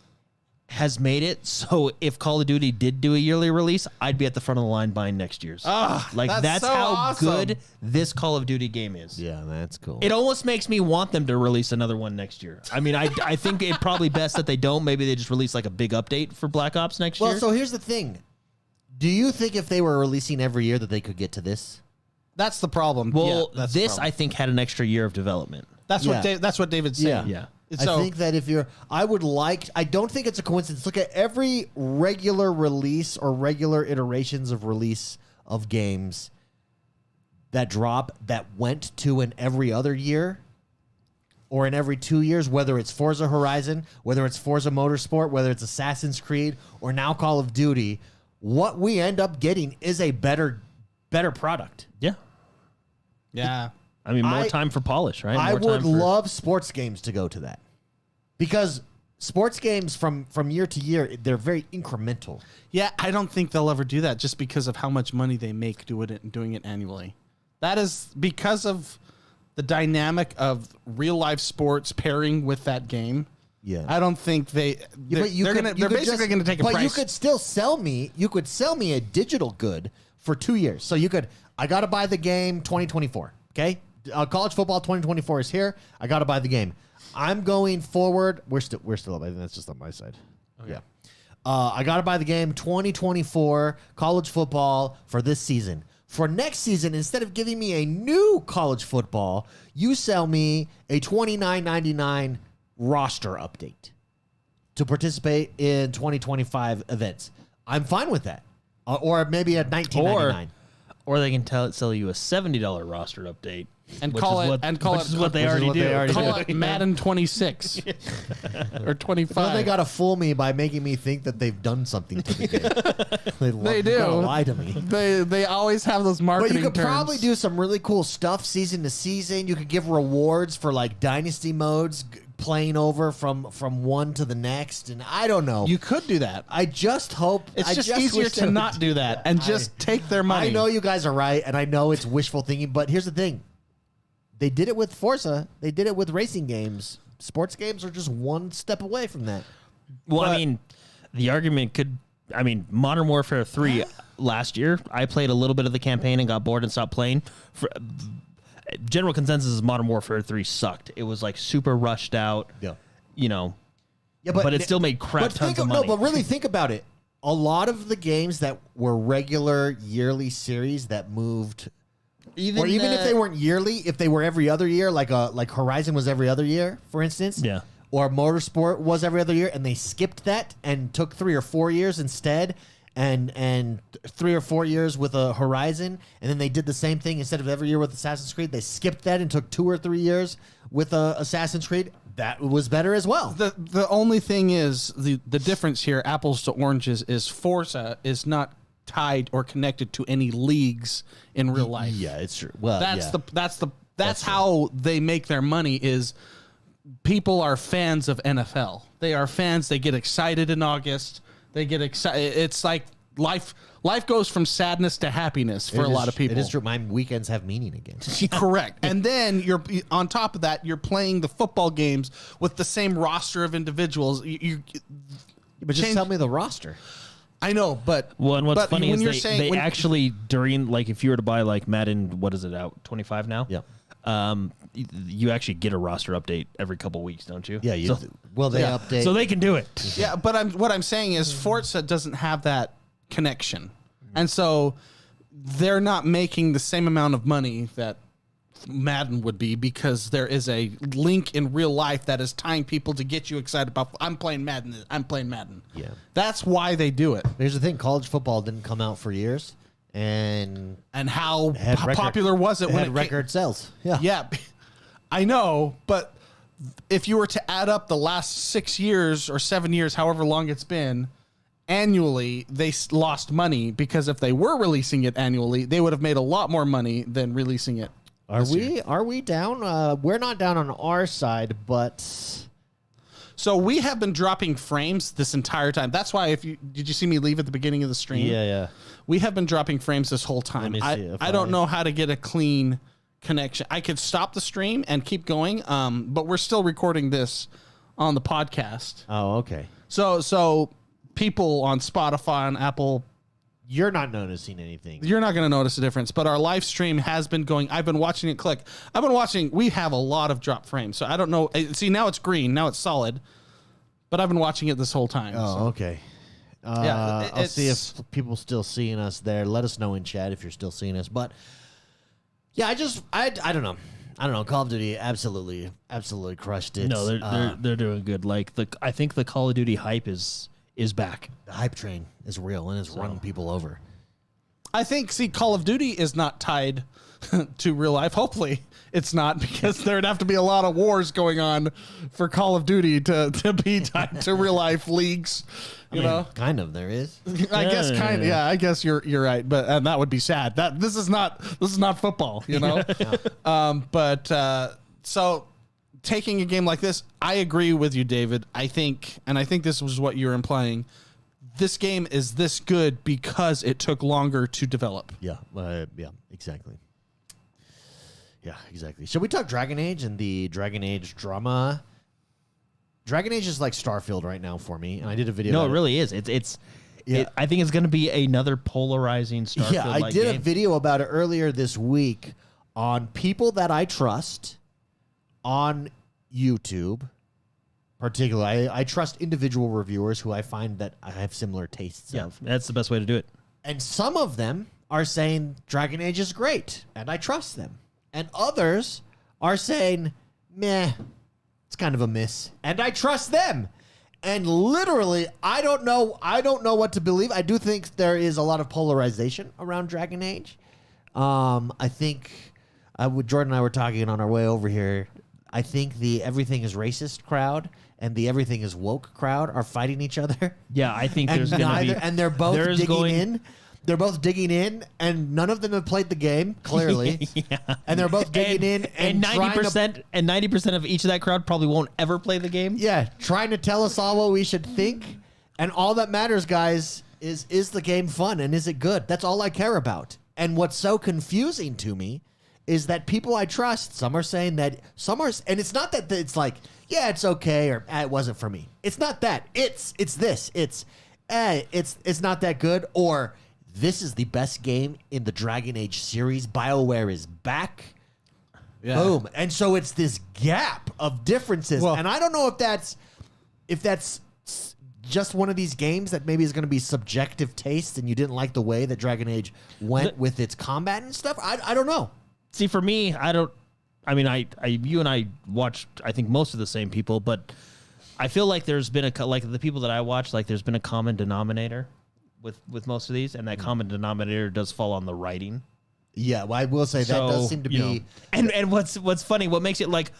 has made it so if Call of Duty did do a yearly release, I'd be at the front of the line buying next year's. That's so how awesome. good this Call of Duty game is. Yeah, that's cool. It almost makes me want them to release another one next year. I mean, I think it probably best that they don't. Maybe they just release like a big update for Black Ops next year. Well, so here's the thing. Do you think if they were releasing every year that they could get to this? That's the problem. Well, Yeah, that's the this problem. I think had an extra year of development. That's what David's saying. Yeah. I think that I don't think it's a coincidence. Look at every regular release or regular iterations of release of games that drop that went to an every other year or in every 2 years, whether it's Forza Horizon, whether it's Forza Motorsport, whether it's Assassin's Creed, or now Call of Duty. What we end up getting is a better product. Yeah. Yeah. I mean, more time for polish, right? I More would time for- love sports games to go to that because sports games from year to year, they're very incremental. Yeah, I don't think they'll ever do that just because of how much money they make doing it annually. That is because of the dynamic of real life sports pairing with that game. Yeah. I don't think they're basically going to take a price. But you could still sell me a digital good for 2 years. So I got to buy the game 2024. Okay. College football 2024 is here. I got to buy the game. I'm going forward. We're still up. I think that's just on my side. Okay. Yeah. I got to buy the game 2024 college football for this season. For next season, instead of giving me a new college football, you sell me a $29.99 roster update to participate in 2025 events. I'm fine with that. Or maybe a $19.99. Or they can sell you a $70 roster update and which call is it what, and call which it is what they which is already what do. they already call it Madden 26 or 25. Well, they got to fool me by making me think that they've done something to the game. They do. Gotta lie to me. They always have those marketing But you could terms. probably do some really cool stuff season to season. You could give rewards for like dynasty modes, playing over from one to the next, and I don't know. You could do that. I just hope It's just easier wish to they would not do that and just take their money. I know you guys are right, and I know it's wishful thinking, but here's the thing. They did it with Forza. They did it with racing games. Sports games are just one step away from that. Well, I mean, the argument could. I mean, Modern Warfare 3 last year, I played a little bit of the campaign and got bored and stopped playing. General consensus is Modern Warfare 3 sucked. It was like super rushed out. Yeah. You know. Yeah, but it still made crap tons of money. No, but really think about it. A lot of the games that were regular yearly series that moved, even if they weren't yearly, if they were every other year, like Horizon was every other year, for instance. Yeah. Or Motorsport was every other year, and they skipped that and took 3 or 4 years instead, and 3 or 4 years with a Horizon, and then they did the same thing instead of every year with Assassin's Creed. They skipped that and took 2 or 3 years with Assassin's Creed. That was better as well. The only thing is the difference here, apples to oranges, is Forza is not tied or connected to any leagues in real life. Yeah, it's true. Well, that's how they make their money. Is people are fans of NFL. They are fans. They get excited in August. They get excited. It's like life goes from sadness to happiness for a lot of people. It is true. My weekends have meaning again. Correct. And then you're on top of that, you're playing the football games with the same roster of individuals. But just tell me the roster. I know, but well, and what's but funny when is you're they actually during, like, if you were to buy like Madden, what is it out 25 now? Yeah. You actually get a roster update every couple weeks, don't you? Yeah. They update. So they can do it. Yeah, but what I'm saying is Forza doesn't have that connection, and so they're not making the same amount of money that Madden would be because there is a link in real life that is tying people to get you excited about. I'm playing Madden. I'm playing Madden. Yeah. That's why they do it. Here's the thing: college football didn't come out for years, and how popular was it when it record sales? Yeah. Yeah, I know, but if you were to add up the last 6 years or 7 years, however long it's been, annually, they lost money because if they were releasing it annually, they would have made a lot more money than releasing it Are we down? We're not down on our side, but So we have been dropping frames this entire time. That's why did you see me leave at the beginning of the stream? yeah. We have been dropping frames this whole time. Let me see if I don't know how to get a clean connection. I could stop the stream and keep going, but we're still recording this on the podcast. Oh, okay. So people on Spotify and Apple, You're not noticing anything. you're not going to notice a difference, but our live stream has been going. I've been watching it click. We have a lot of drop frames, so I don't know. See, now it's green. Now it's solid, but I've been watching it this whole time. Oh, so. okay. Yeah, I'll see if people still seeing us there. Let us know in chat if you're still seeing us. But yeah, I don't know. I don't know. Call of Duty absolutely crushed it. No, they're doing good. Like I think the Call of Duty hype is back. The hype train is real and it's running people over. I think, Call of Duty is not tied to real life. Hopefully it's not, because there'd have to be a lot of wars going on for Call of Duty to be tied to real life leagues. You know, kind of there is. I guess kind of. Yeah, I guess you're right, but that would be sad. This is not football. You know, so taking a game like this, I agree with you, David. I think this was what you're implying. This game is this good because it took longer to develop. Yeah, exactly. Yeah, exactly. Should we talk Dragon Age and the Dragon Age drama? Dragon Age is like Starfield right now for me, and I did a video. No, about it really is. I think it's going to be another polarizing Starfield. Yeah, I did game. a video about it earlier this week on people that I trust on YouTube. Particularly, I trust individual reviewers who I find that I have similar tastes of. That's the best way to do it. And some of them are saying Dragon Age is great, and I trust them. And others are saying, meh, it's kind of a miss, and I trust them. And literally, I don't know what to believe. I do think there is a lot of polarization around Dragon Age. I think Jordan and I were talking on our way over here. I think the everything is racist crowd and the everything is woke crowd are fighting each other. Yeah, I think there's going to be... And they're both digging in. They're both digging in, and none of them have played the game, clearly. Yeah. And they're both digging in and 90% of each of that crowd probably won't ever play the game. Yeah, trying to tell us all what we should think. And all that matters, guys, is the game fun and is it good? That's all I care about. And what's so confusing to me is that people I trust, some are saying that, and it's not that it's like, yeah, it's okay, or it wasn't for me. It's not that. It's this. It's not that good, or this is the best game in the Dragon Age series. BioWare is back. Yeah. Boom. And so it's this gap of differences. Well, and I don't know if that's just one of these games that maybe is going to be subjective taste and you didn't like the way that Dragon Age went with its combat and stuff. I don't know. See, for me, you and I watched, I think, most of the same people, but I feel like there's been the people that I watch, like there's been a common denominator with most of these, and that common denominator does fall on the writing. Yeah, well, I will say that does seem to be. And what's funny, what makes it like,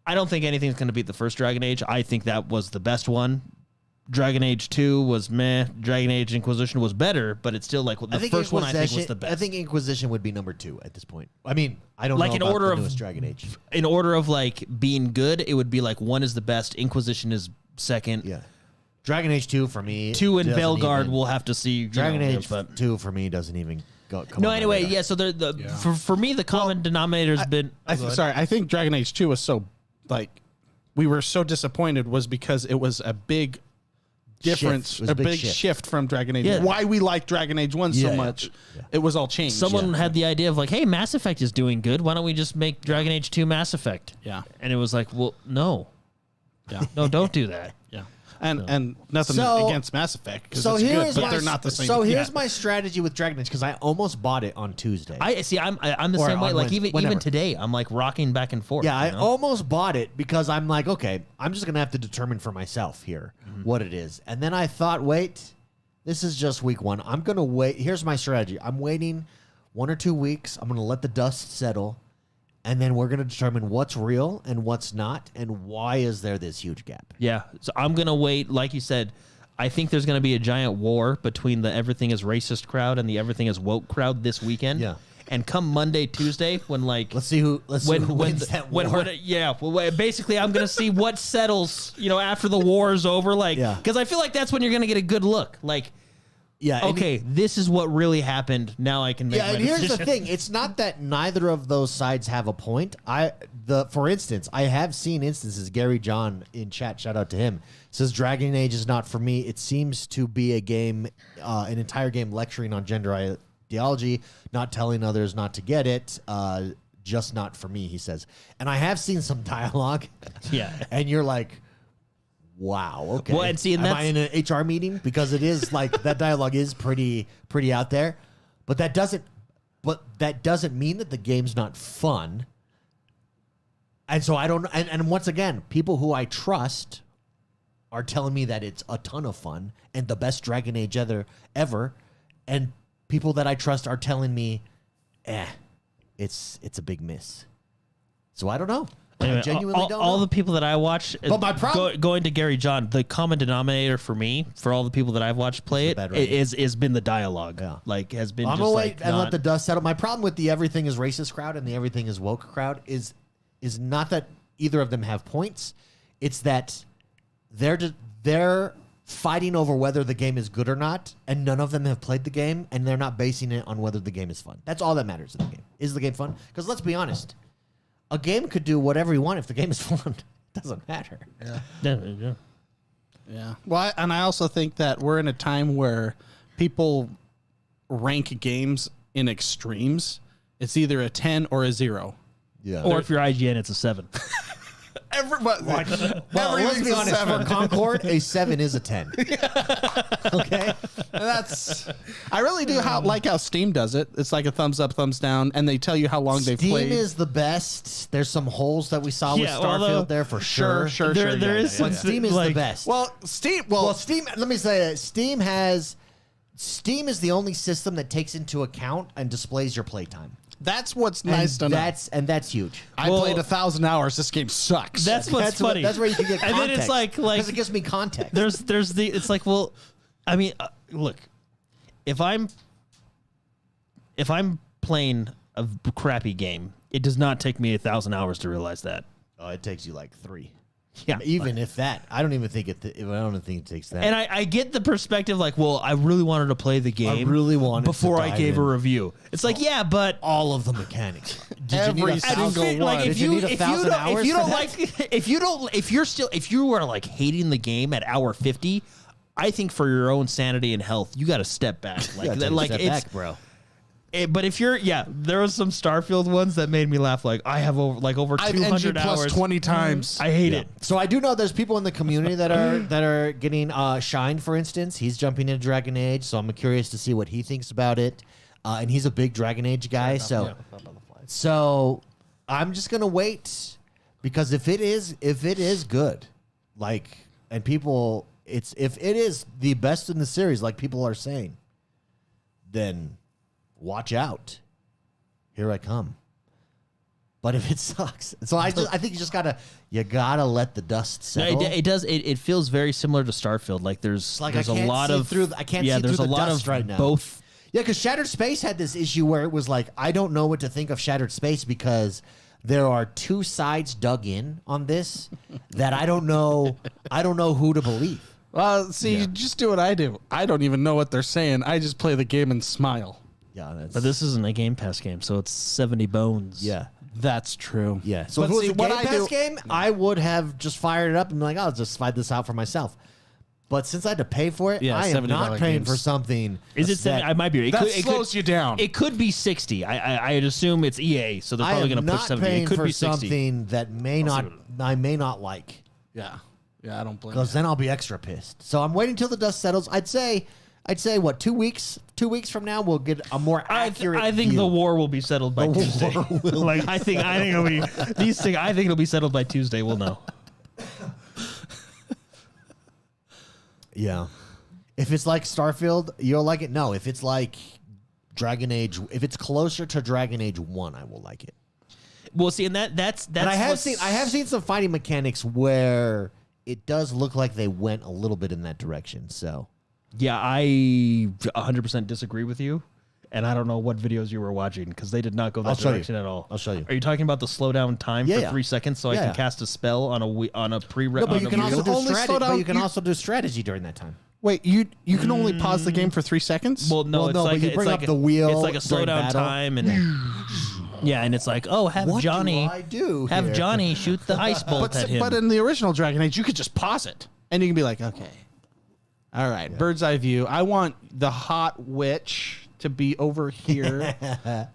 I don't think anything's going to beat the first Dragon Age. I think that was the best one. Dragon Age 2 was meh. Dragon Age Inquisition was better, but it's still like the first one I think was the best. I think Inquisition would be number 2 at this point. I mean, I don't like know in about order the newest Dragon Age. In order of like being good, it would be like 1 is the best, Inquisition is second. Yeah. Dragon Age 2 for me. 2 and Veilguard we'll have to see. Dragon Age 2 for me doesn't even come No, anyway, yeah, so for me the common denominator's been I think Dragon Age 2 was so like we were so disappointed was because it was a big difference, a big shift from Dragon Age. Yeah. Why we like Dragon Age 1 so much. Yeah. It was all changed. Someone had the idea of like, hey, Mass Effect is doing good. Why don't we just make Dragon Age 2 Mass Effect? Yeah. And it was like, well, no. Yeah. No, don't do that. Yeah. And nothing against Mass Effect because it's good, but they're not the same. So here's my strategy with Dragon Age because I almost bought it on Tuesday. I'm the same way. Like even today, I'm like rocking back and forth. Yeah, I almost bought it because I'm like, okay, I'm just gonna have to determine for myself here what it is. And then I thought, wait, this is just week 1. I'm gonna wait. Here's my strategy. I'm waiting 1 or 2 weeks. I'm gonna let the dust settle. And then we're going to determine what's real and what's not, and why is there this huge gap. Yeah. So I'm going to wait. Like you said, I think there's going to be a giant war between the everything is racist crowd and the everything is woke crowd this weekend. Yeah. and come Monday, Tuesday, when like Let's see who wins that war. Basically, I'm gonna see what settles, after the war is over, like, Yeah. because I feel like that's when you're gonna get a good look, like. Yeah. Okay, this is what really happened. Now I can make my and here's decision. the thing: it's not that neither of those sides have a point. For instance, I have seen instances. Gary John in chat, shout out to him, says Dragon Age is not for me. It seems to be a game, an entire game lecturing on gender ideology, not telling others not to get it. Just not for me, he says. And I have seen some dialogue. Yeah. And you're like, wow. Okay. Well, and see, and am I in an HR meeting? Because it is like that dialogue is pretty out there, but that doesn't mean that the game's not fun. And so I don't. And once again, people who I trust are telling me that it's a ton of fun and the best Dragon Age ever, and people that I trust are telling me, it's a big miss. So I don't know. Anyway, I genuinely don't know. all the people that I watch, But my problem- going to Gary John, the common denominator for me, for all the people that I've watched play it, bad writing. is been the dialogue. Yeah. Like has been. I'm just gonna like wait and let the dust settle. My problem with the everything is racist crowd and the everything is woke crowd is not that either of them have points. It's that they're fighting over whether the game is good or not, and none of them have played the game, and they're not basing it on whether the game is fun. That's all that matters in the game. Is the game fun? Because let's be honest, a game could do whatever you want if the game is fun. It doesn't matter. Yeah. Well, and I also think that we're in a time where people rank games in extremes. It's either a 10 or a 0. Yeah. Or if you're IGN, it's a 7. Everybody, Well, let's be honest. For Concord, a 7 is a 10. Okay? I really do like how Steam does it. It's like a thumbs up, thumbs down, and they tell you how long they've Steam played. is the best. There's some holes that we saw with Yeah, Starfield although- there for sure. Sure. There is But some Steam is the best. Well, Steam. Well, Steam. Let me say that Steam is the only system that takes into account and displays your playtime. That's what's nice to know. That's huge. I played 1,000 hours. This game sucks. That's what's funny. That's where you can get And context. then it's like because it gives me context. it's like, well, I mean, look, if I'm playing a crappy game, it does not take me 1,000 hours to realize that. Oh, it takes you like 3. Yeah. Even if that, I don't even think it. I don't think it takes that. And I get the perspective, like, well, I really wanted to play the game. really wanted to before I dive gave a in. review. It's like, yeah, but all of the mechanics. Did Every you need single 1,000? one. like Did you need 1,000 hours? if you for don't that? like if you are like hating the game at hour 50, I think for your own sanity and health, you got to step back. Like Yeah, take a like step it's back, bro. but if you're there was some Starfield ones that made me laugh. Like I have over I've 200 NG plus hours. 20 times. I hate it. So I do know there's people in the community that are getting Shine, for instance. He's jumping into Dragon Age, so I'm curious to see what he thinks about it. And he's a big Dragon Age guy, so I'm just gonna wait because if it is good, like, and people, if it is the best in the series, like people are saying, then watch out. Here I come. But if it sucks, so I think you gotta let the dust settle. It does. It feels very similar to Starfield. Like there's like there's I a can't lot see of through. I can't see there's through a the lot dust of right now. both. Yeah, because Shattered Space had this issue where it was like, I don't know what to think of Shattered Space because there are two sides dug in on this that I don't know who to believe. Well, see, you just do what I do. I don't even know what they're saying. I just play the game and smile. Yeah, But this isn't a Game Pass game, so it's 70 bones. yeah. That's true. Yeah. So But if it was see, a what Game I Pass do- game, I would have just fired it up and been like, I'll just find this out for myself. But since I had to pay for it, Yeah, I am not $70 paying games. for something. Is it 70? I might be. That slows you down. It could be 60. I'd assume it's EA, so they're probably I am going to push not 70. paying It could for be 60. something that I may not like. Yeah. Yeah, I don't blame Because you. then I'll be extra pissed. So I'm waiting till the dust settles. I'd say what, 2 weeks? 2 weeks from now we'll get a more accurate. I think view. the war will be settled by The Tuesday. war will Like I think it'll be these things. I think it'll be settled by Tuesday. We'll know. Yeah. If it's like Starfield, you'll like it. No, if it's like Dragon Age, if it's closer to Dragon Age 1, I will like it. Well, see, and that's And I have what's- seen some fighting mechanics where it does look like they went a little bit in that direction. So Yeah, I 100% disagree with you. and I don't know what videos you were watching because they did not go that show you. direction at all. I'll show you. Are you talking about the slowdown time Yeah, for yeah. 3 seconds so I Yeah, can yeah. cast a spell on a pre? No, but you can also do only slow strategy. But down- you can you- also do strategy during that time. Wait, you can only pause the game for 3 seconds? Well, no, Well, it's no, but like you it's bring like up the wheel It's like a during slowdown battle. time, and yeah, and it's like, oh, have What do Johnny I do have here? Johnny shoot the ice bolt at him. But in the original Dragon Age, you could just pause it, and you can be like, okay, all right, bird's eye view. I want the hot witch to be over here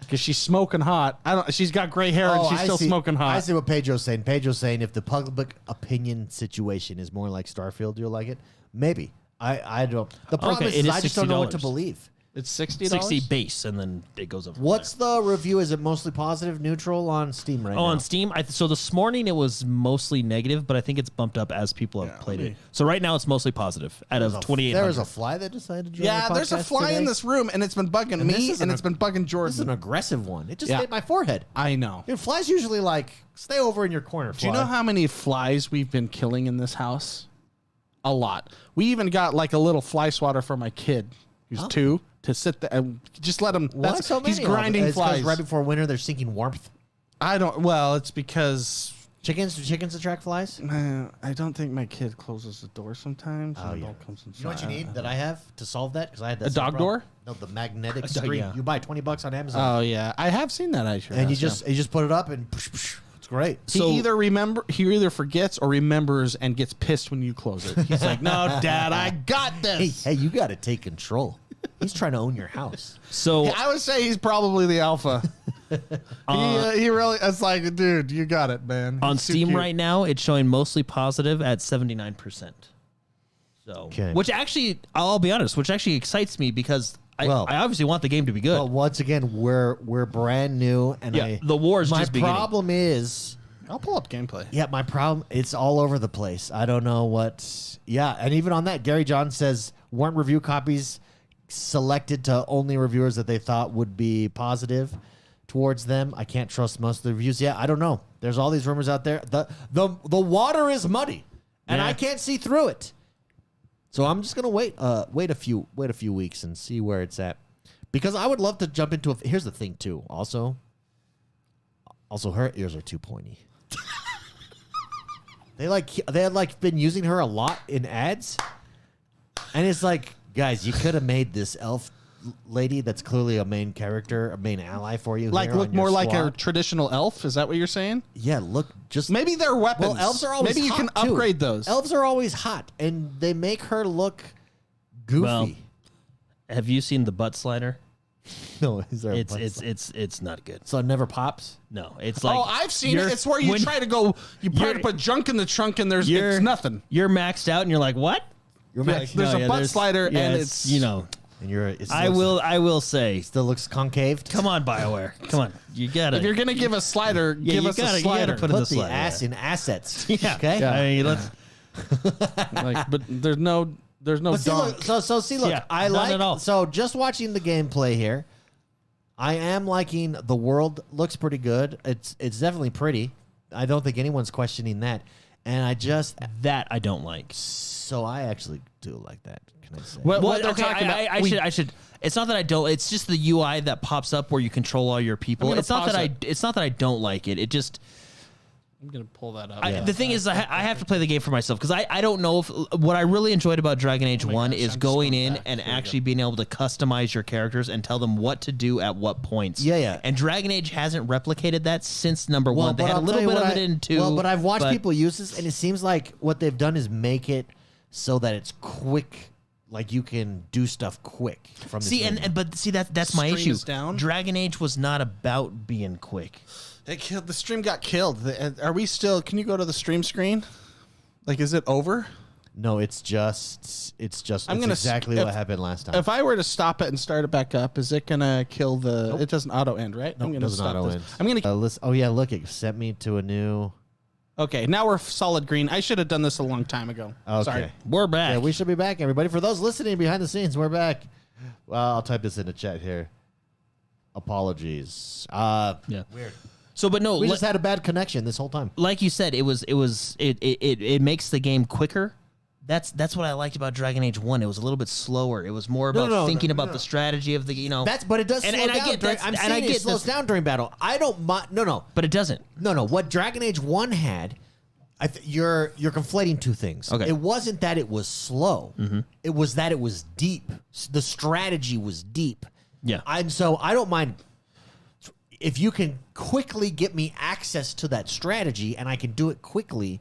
because she's smoking hot. She's got gray hair and she's I still see. smoking hot. I see what Pedro's saying. Pedro's saying if the public opinion situation is more like Starfield, you'll like it. Maybe. I don't. The problem Okay, is it is I just don't know what to $60. believe. It's $60. 60 base, and then it goes up. from What's the review? Is it mostly positive, neutral on Steam right Oh, now? on Steam. So this morning it was mostly negative, but I think it's bumped up as people have played it. So right now it's mostly positive. Out of 2,800. There was a fly that decided to join Yeah, the there's a podcast fly today. in this room, and it's been bugging this me, isn't and a- it's been bugging Jordan. This is an aggressive one. It just Yeah. hit my forehead. I know. Dude, flies usually like stay over in your corner. Do you know how many flies we've been killing in this house? A lot. We even got like a little fly swatter for my kid, who's 2, to sit there and just let him. Why so many? He's grinding It's 'cause flies. right before winter. They're sinking warmth. I don't. Well, it's because Chickens attract flies. I don't think my kid closes the door sometimes. Oh, and yeah. it all comes inside. You know what you need that I have to solve that? Because I had that A same dog problem. door? No, the magnetic dog, screen. yeah. You buy $20 on Amazon, Oh yeah, I have seen that. I sure. and have, you just put it up and it's great. yeah. He either forgets or remembers and gets pissed when you close it. He's like, "No, Dad, I got this." Hey, you got to take control. He's trying to own your house. So I would say he's probably the alpha. He really. It's like, dude, you got it, man. on He's too Steam cute. right now, it's showing mostly positive at 79%. So, Okay. which actually, I'll be honest, which actually excites me because I obviously want the game to be good. But once again, we're brand new, and Yeah, the war is my just beginning. problem is. I'll pull up gameplay. Yeah, my problem, it's all over the place. I don't know what. Yeah, and even on that, Gary John says weren't review copies selected to only reviewers that they thought would be positive towards them. I can't trust most of the reviews. Yeah, I don't know. There's all these rumors out there. The water is muddy, and Yeah. I can't see through it. So I'm just gonna wait a few weeks and see where it's at, because I would love to jump into. Here's the thing too. Also, her ears are too pointy. They had like been using her a lot in ads, and it's like, guys, you could have made this elf lady that's clearly a main character, a main ally for you. Like here look on your more like a squad. traditional elf. Is that what you're saying? Yeah, look, just Maybe they're weapons. well, elves are always Maybe you hot, can too. upgrade those. Elves are always hot, and they make her look goofy. Well, have you seen the butt slider? no, is there? It's not good. so it never pops. No, it's like Oh, I've seen it. you're- It's where you when try to go. You try to you're- put junk in the trunk, and it's nothing. You're maxed out, and you're like, what? You're Yeah, max- there's a butt slider, yeah, and it's it's- you know. and I will say, Still looks concave. come on, BioWare, come on, you gotta. If you're gonna give a slider, give you us gotta- a you gotta slider. put it- Put the the slider, ass in assets. yeah, Okay. I mean, let's. But there's no But see, donk. look, so see, look, Yeah, I none like at all. so just watching the gameplay here. I am liking the world. Looks pretty good. It's definitely pretty. I don't think anyone's questioning that. And I just That I don't like. so I actually do like that. Can I say? What Well, they're okay, talking about? I should. It's not that I don't. It's just the UI that pops up where you control all your people. I'm gonna It's not that pause I. It's not that I don't like it. It just. I'm gonna pull that up. The thing is, I have to play the game for myself because I don't know if what I really enjoyed about Dragon Age 1 is going in and actually being able to customize your characters and tell them what to do at what points. Yeah, yeah. And Dragon Age hasn't replicated that since number one. They but had a I'll little tell you bit what of it in two. Well, but I've watched but- people use this, and it seems like what they've done is make it so that it's quick. Like you can do stuff quick from this See, menu. but see that's my Stream issue. is down? Dragon Age was not about being quick. It killed. The stream got killed. Are we still? Can you go to the stream screen? Like, is it over? No, it's I'm gonna exactly if- what happened last time. If I were to stop it and start it back up, is it gonna kill the? It doesn't auto end, right? I'm gonna doesn't stop auto this. end. I'm gonna. Oh yeah, look, it sent me to a new. Okay, now we're solid green. I should have done this a long time ago. Okay. Sorry. We're back. Yeah, we should be back, everybody. For those listening behind the scenes, we're back. Well, I'll type this in the chat here. Apologies. Yeah. Weird. So, but no, We just had a bad connection this whole time. like you said, it makes the game quicker. That's what I liked about Dragon Age 1. It was a little bit slower. It was more about thinking about the strategy of the, But it does slow down. I get that. I'm saying it slows down during battle. I don't mind. No. But it doesn't. No. What Dragon Age 1 had, you're conflating two things. Okay. It wasn't that it was slow. It was that it was deep. The strategy was deep. Yeah. And so I don't mind if you can quickly get me access to that strategy and I can do it quickly.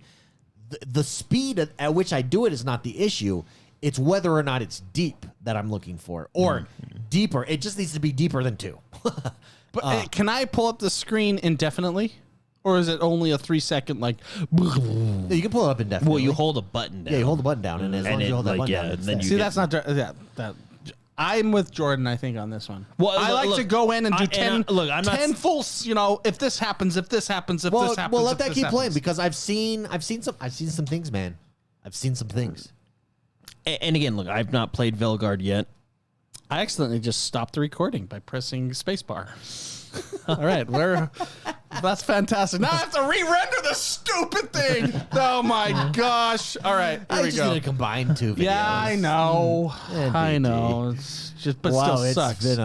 The speed at which I do it is not the issue. It's whether or not it's deep that I'm looking for, or deeper. It just needs to be deeper than 2. But can I pull up the screen indefinitely? Or is it only a 3-second, like... No, you can pull it up indefinitely. Well, you hold a button down. Yeah, you hold the button down, and as long as you hold that button down, it's then there. See, that's not... that. I'm with Jordan, I think, on this one. Well, I like to go in and do 10 full, if this happens, if this happens, if this happens. Well, let that keep playing, because I've seen some things, man. I've seen some things. And again, look, I've not played Velgard yet. I accidentally just stopped the recording by pressing spacebar. All right, that's fantastic. Now I have to re-render the stupid thing. Oh my gosh! All right, here we just go. need to combine 2 videos. Yeah, I know. NBD. I know. It's just, but Wow, still it's sucks. been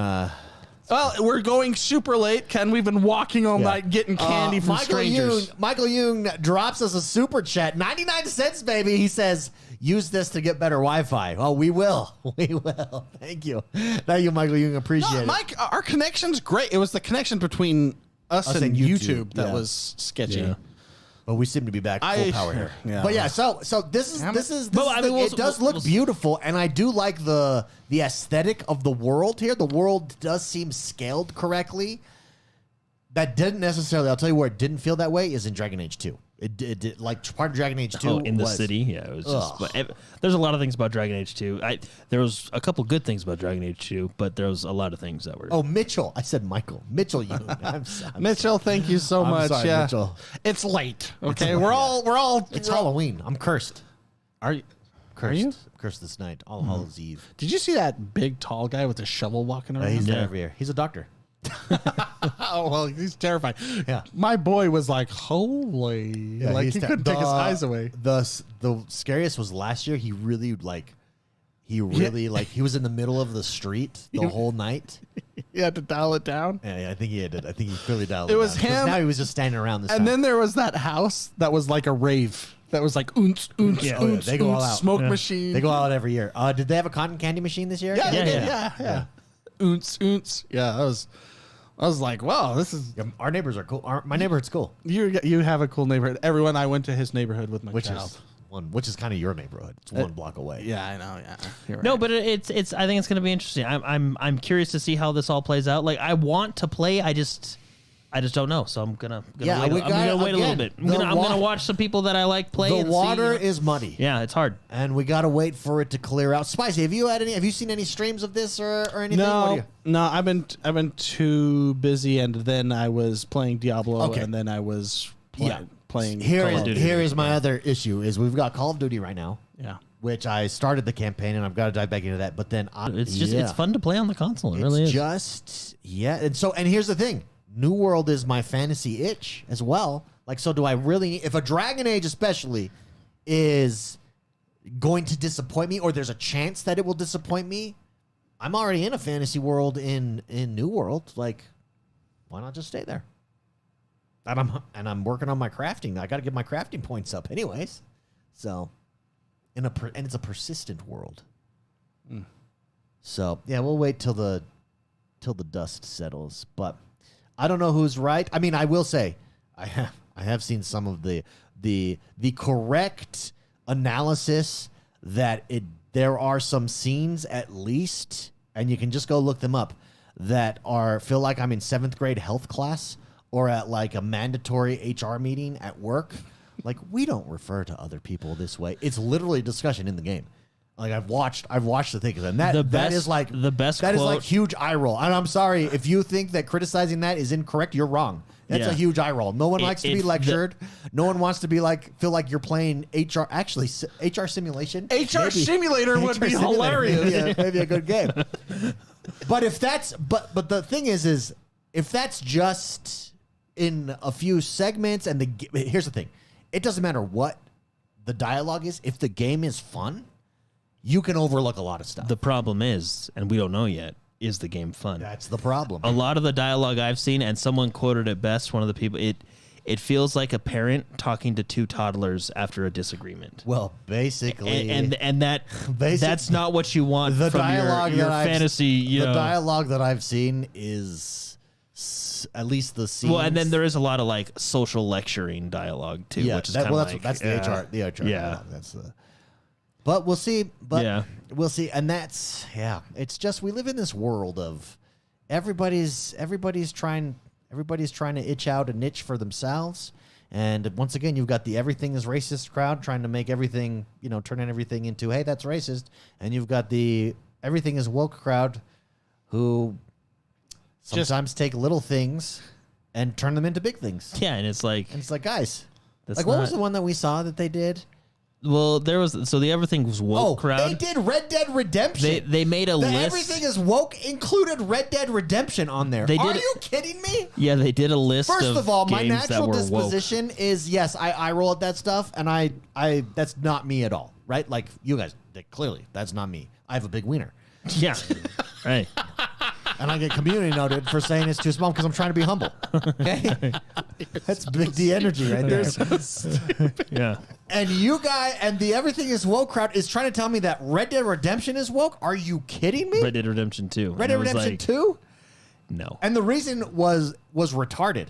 Well, we're going super late, Ken. We've been walking all night getting candy from strangers. Michael Young drops us a super chat, 99 cents, baby. He says, "Use this to get better Wi-Fi." Oh, we will. We will. Thank you. Thank you, Michael Young. Appreciate it. Mike, our connection's great. It was the connection between us and YouTube that was sketchy. Yeah. But we seem to be back full power here. Yeah. But yeah, so this is it does look beautiful, and I do like the aesthetic of the world here. The world does seem scaled correctly. That didn't necessarily. I'll tell you where it didn't feel that way is in Dragon Age 2. It did, like part of Dragon Age 2 Oh, in the city, yeah, it was just. But there's a lot of things about Dragon Age 2. There was a couple good things about Dragon Age 2, but there was a lot of things that were. Oh, Mitchell! I said Michael. Mitchell, you. I'm Mitchell, thank you so much. sorry, yeah, Mitchell. it's late. Okay, late, we're all. It's Halloween. I'm cursed. Are you? Cursed. Are you? Cursed this night. All Hallows Eve. Did you see that big tall guy with a shovel walking around? He's there every year. He's a doctor. Oh well, he's terrifying. Yeah. My boy was like, "Holy!" Like he couldn't take his eyes away. The scariest was last year. He really he was in the middle of the street the whole night. You had to dial it down. Yeah, I think he did. I think he clearly dialed it. It was down. 'Cause him. Now he was just standing around this. And time. then there was that house that was like a rave. That was like oonce, oonce, oonce, they go all oonce, out. smoke machine. They go out every year. Did they have a cotton candy machine this year? Yeah, they did. yeah. Yeah. Oonce, oonce. Yeah, I was like, wow, this is. Yeah, our neighbors are cool. My neighborhood's cool. You have a cool neighborhood. Everyone, I went to his neighborhood with my child. Which is kind of your neighborhood. It's 1 block away. Yeah, I know. Yeah, you're right. No, but it's. I think it's going to be interesting. I'm curious to see how this all plays out. Like, I want to play. I just don't know. So I'm gonna wait. I'm gonna wait a little bit. I'm gonna watch some people that I like play. The and water see, is muddy. Yeah, it's hard. And we gotta wait for it to clear out. Spicy, have you seen any streams of this or anything? No, I've been too busy, and then I was playing Diablo, Okay. and then I was playing. Here Call of Duty. is my other issue is we've got Call of Duty right now. Yeah. Which I started the campaign and I've got to dive back into that. But then It's fun to play on the console. It really is. And here's the thing. New World is my fantasy itch as well. Like, so do I really, if a Dragon Age especially is going to disappoint me, or there's a chance that it will disappoint me, I'm already in a fantasy world in New World. Like, why not just stay there? And I'm working on my crafting. I got to get my crafting points up anyways. So, and it's a persistent world. So, yeah, we'll wait till the dust settles, but I don't know who's right. I mean, I will say I have seen some of the correct analysis that there are some scenes at least, and you can just go look them up, that feel like I'm in 7th grade health class or at like a mandatory HR meeting at work. Like, we don't refer to other people this way. It's literally a discussion in the game. Like, I've watched the things, and that is like the best. That quote, is like huge eye roll. And I'm sorry if you think that criticizing that is incorrect. You're wrong. That's a huge eye roll. No one likes to be lectured. No one wants to be feel like you're playing HR. Actually, HR simulation. HR simulator would be hilarious. Maybe a good game. But if that's but the thing is if that's just in a few segments, and here's the thing, it doesn't matter what the dialogue is, if the game is fun, you can overlook a lot of stuff. The problem is, and we don't know yet, is the game fun? That's the problem. A lot of the dialogue I've seen, and someone quoted it best, one of the people, it feels like a parent talking to two toddlers after a disagreement. Well, basically, and that's not what you want the from dialogue your that fantasy. The dialogue that I've seen is at least the scenes. Well, and then there is a lot of like social lecturing dialogue too, which is kind of like that's the HR. The HR. Yeah, dialogue. That's the. But we'll see. We'll see. And that's It's just we live in this world of everybody's trying to itch out a niche for themselves. And once again, you've got the everything is racist crowd trying to make everything, turning everything into, hey, that's racist. And you've got the everything is woke crowd who sometimes take little things and turn them into big things. Yeah, and it's like guys, like what was the one that we saw that they did? Well, there was the everything was woke crowd. They did Red Dead Redemption. They made a list. Everything is woke included Red Dead Redemption on there. Are you kidding me? Yeah, they did a list. First of all, my natural disposition is yes, I roll at that stuff, and I that's not me at all, right? Like you guys, clearly that's not me. I have a big wiener. Yeah, right. And I get community noted for saying it's too small because I'm trying to be humble. Okay, that's big D energy right there. Yeah. And you guys and the everything is woke crowd is trying to tell me that Red Dead Redemption is woke. Are you kidding me? Red Dead Redemption 2. Red Dead Redemption 2? No. And the reason was retarded.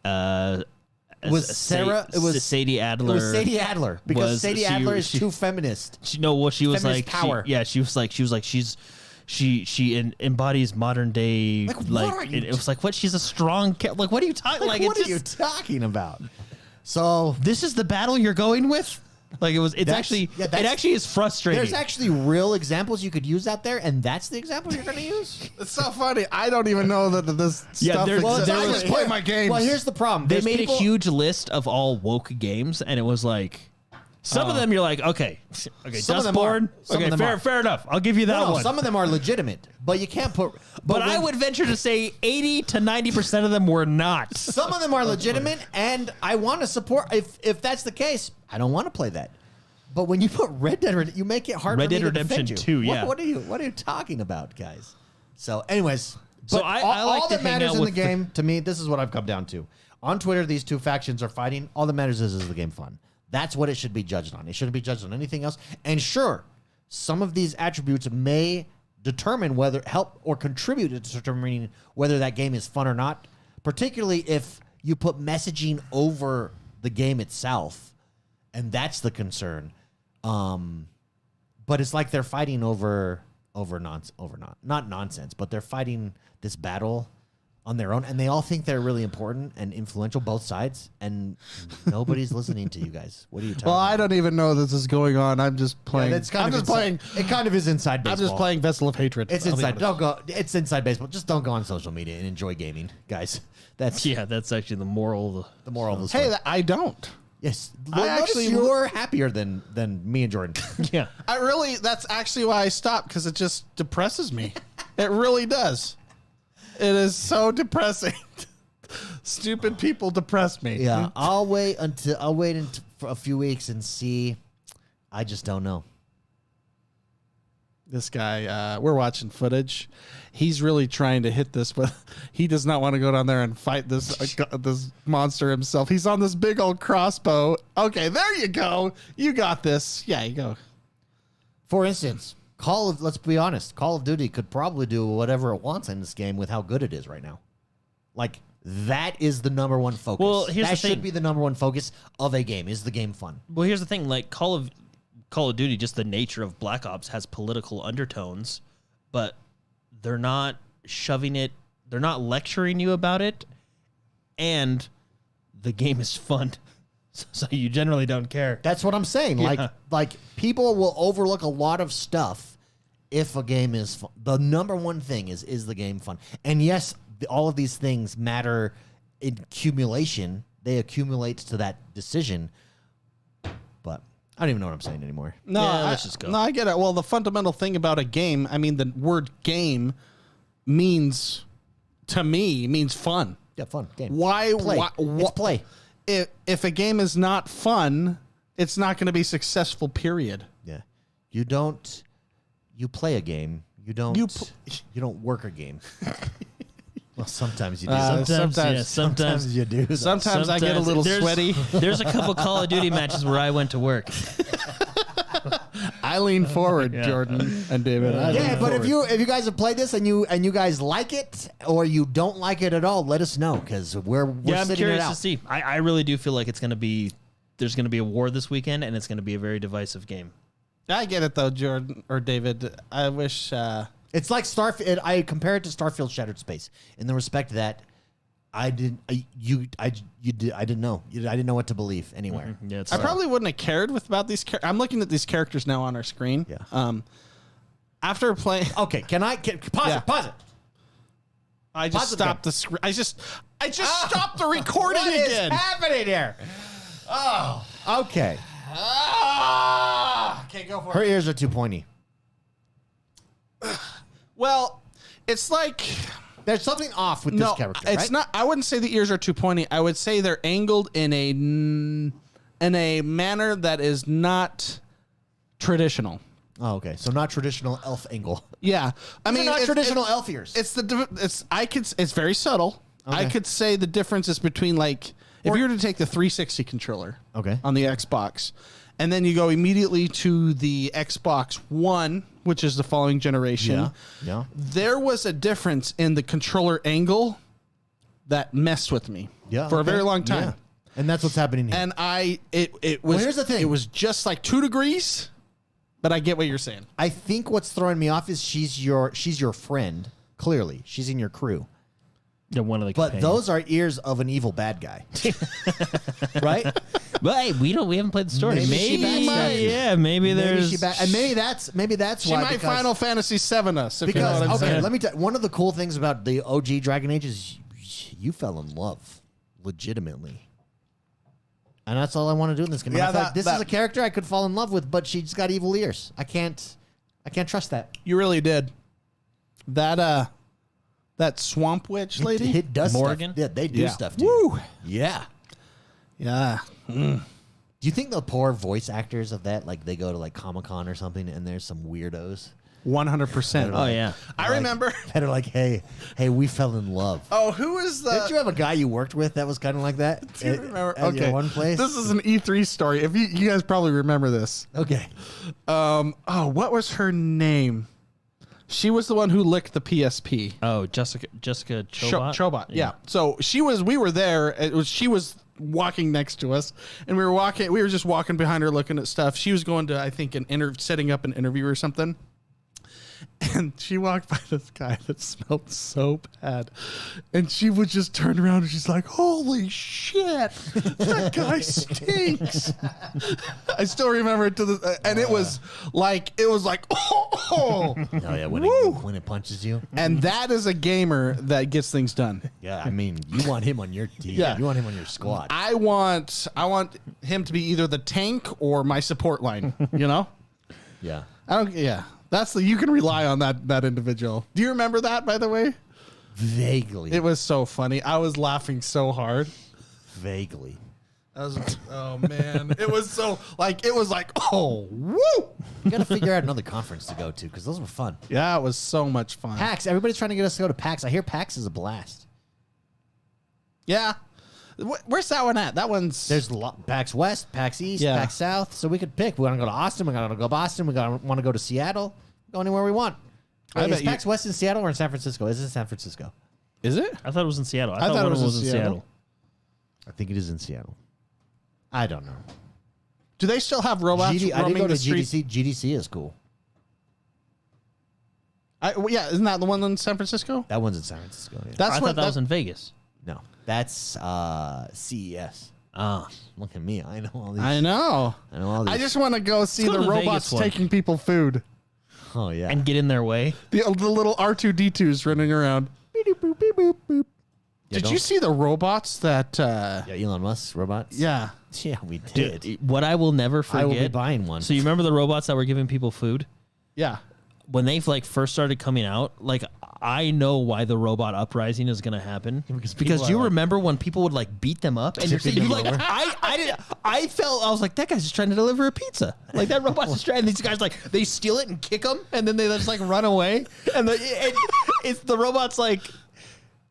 Was Sarah? It was Sadie Adler. It was Sadie Adler because Sadie Adler is too feminist. She was feminist like power. She was like she embodies modern day it was like what she's a strong like what are you talking like what are you talking about? So this is the battle you're going with? Like it actually is frustrating. There's actually real examples you could use out there, and that's the example you're going to use. It's so funny. I don't even know that this stuff exists. I just play my games. Well, here's the problem. They made a huge list of all woke games, and it was like some of them you're like, okay, Dustborn. Okay, fair enough. I'll give you that one. Some of them are legitimate, but you can't put. But I would venture to say 80 to 90% of them were not. Some of them are legitimate, and I want to support. If that's the case, I don't want to play that. But when you put Red Dead, you make it hard. Red Dead Redemption 2, yeah. What are you talking about, guys? So, anyways, so I like all to that hang matters out in with the game to me. This is what I've come down to. On Twitter, these two factions are fighting. All that matters is the game fun. That's what it should be judged on. It shouldn't be judged on anything else. And sure, some of these attributes may determine whether help or contribute to determining whether that game is fun or not, particularly if you put messaging over the game itself, and that's the concern. But it's like they're fighting over not nonsense, but they're fighting this battle on their own, and they all think they're really important and influential, both sides, and nobody's listening to you guys. What are you talking about? I don't even know this is going on. I'm just playing. It kind of is inside baseball. I'm just playing Vessel of Hatred. It's inside. Don't go. It's inside baseball. Just don't go on social media and enjoy gaming, guys. That's actually the moral. The moral of the story. Hey, I don't. Yes, you're happier than me and Jordan. Yeah, that's actually why I stopped, because it just depresses me. It really does. It is so depressing. Stupid people depress me. Yeah, I'll wait for a few weeks and see. I just don't know. This guy, we're watching footage. He's really trying to hit this, but he does not want to go down there and fight this monster himself. He's on this big old crossbow. Okay, there you go. You got this. Yeah, you go. For instance, let's be honest, Call of Duty could probably do whatever it wants in this game with how good it is right now. Like, that is the number one focus. Well, that should be the number one focus of a game. Is the game fun? Well, here's the thing. Like, Call of Duty, just the nature of Black Ops, has political undertones, but they're not shoving it. They're not lecturing you about it, and the game is fun. So you generally don't care. That's what I'm saying. Yeah. Like people will overlook a lot of stuff if a game is fun. The number one thing is the game fun? And yes, all of these things matter in accumulation. They accumulate to that decision. But I don't even know what I'm saying anymore. No, let's just go. No, I get it. Well, the fundamental thing about a game, I mean, the word game means fun. Yeah, fun game. Why? Play. Why It's play. If a game is not fun, it's not going to be successful, period. Yeah. You play a game. You don't work a game. Well, sometimes you do. Sometimes you do. Sometimes I get a little sweaty. There's a couple Call of Duty matches where I went to work. I lean forward, Jordan and David. But if you guys have played this and you guys like it or you don't like it at all, let us know because we're I'm sitting curious it out. to see. I really do feel like it's going to be there's going to be a war this weekend and it's going to be a very divisive game. I get it though, Jordan or David. I wish. It's like Starfield. I compare it to Starfield Shattered Space in the respect that I didn't know. I didn't know what to believe anywhere. Mm-hmm. Yeah, I probably wouldn't have cared about these. I'm looking at these characters now on our screen. Yeah. After playing, okay, pause it? Pause it. I just stopped the screen. I just stopped the recording What again. is happening here? Oh, okay. Okay, go for Her ears are too pointy. Well, it's like There's something off with this character. it's right? not. I wouldn't say the ears are too pointy. I would say they're angled in a manner that is not traditional. Oh, okay. So not traditional elf angle. Yeah, I mean, not traditional elf ears. It's very subtle. I Okay. could say the difference is between like if you were to take the 360 controller, Okay. on the Xbox, and then you go immediately to the Xbox One, which is the following generation. Yeah. There was a difference in the controller angle that messed with me Yeah. for a okay. very long time. Yeah. And that's what's happening here. And it was here's the thing. It was just like 2 degrees, but I get what you're saying. I think what's throwing me off is she's your friend. Clearly, she's in your crew. Yeah, one of the But companions. those are ears of an evil bad guy, right? But hey, we haven't played the story. Maybe Maybe, she backstabs you. yeah, maybe there's and maybe that's She why. might because- Final Fantasy 7 us, if you know Because what I'm okay, saying. let me tell you, one of the cool things about the OG Dragon Age is you fell in love legitimately. And that's all I want to do in this game. Yeah, I feel like this is a character I could fall in love with, but she's got evil ears. I can't trust that. You really did. That swamp witch lady? It does Morgan? stuff. Yeah, they do Yeah. stuff to you. Woo! Yeah. Yeah. Do you think the poor voice actors of that, like they go to like Comic-Con or something and there's some weirdos 100%. Oh yeah. I remember. that are like, hey, we fell in love. Oh, who is the... Didn't you have a guy you worked with that was kind of like that? Do you remember? At your Okay. one place? This is an E3 story. If you guys probably remember this. Okay. What was her name? She was the one who licked the PSP. Oh, Jessica Chobot. Chobot. Yeah. So we were there. She was walking next to us, and we were just walking behind her looking at stuff. She was going to, I think, setting up an interview or something. And she walked by this guy that smelled so bad. And she would just turn around and she's like, holy shit, that guy stinks. I still remember it to the, and it was like, oh. Oh yeah, when it punches you. And that is a gamer that gets things done. Yeah, I mean, you want him on your team. Yeah. You want him on your squad. I want him to be either the tank or my support line, you know? Yeah. You can rely on that individual. Do you remember that, by the way? Vaguely. It was so funny. I was laughing so hard. Vaguely. Oh man. It was oh, woo! You got to figure out another conference to go to because those were fun. Yeah, it was so much fun. PAX. Everybody's trying to get us to go to PAX. I hear PAX is a blast. Yeah. Where's that one at? That one's... There's PAX West, PAX East, Yeah. PAX South. So we could pick. We want to go to Austin. We got to go to Boston. We want to go to Seattle. Go anywhere we want. I bet Is PAX West in Seattle or in San Francisco? Is it in San Francisco? Is it? I thought it was in Seattle. I thought thought it one was was in in Seattle. I think it is in Seattle. I don't know. Do they still have robots I didn't roaming go to the streets? GDC. GDC is cool. Isn't that the one in San Francisco? That one's in San Francisco. Yeah. That's I what thought that was in Vegas. No, that's CES. Ah, Look at me. I know all these. I know. I know all these. I just want to go see go to the the robots Vegas one. taking people food. Oh yeah. and get in their way. The little R2D2s running around. Beep, boop, beep, boop, boop. Yeah, Did you see the robots that... Yeah, Elon Musk's robots. yeah. Yeah, we did. What I will never forget. I will be buying one. So you remember the robots that were giving people food? Yeah. when they like first started coming out, like I know why the robot uprising is going to happen because you remember when people would like beat them up and you're like I was like, that guy's just trying to deliver a pizza. Like that robot's just trying. And these guys like they steal it and kick them and then they just like run away and it's the robot's like.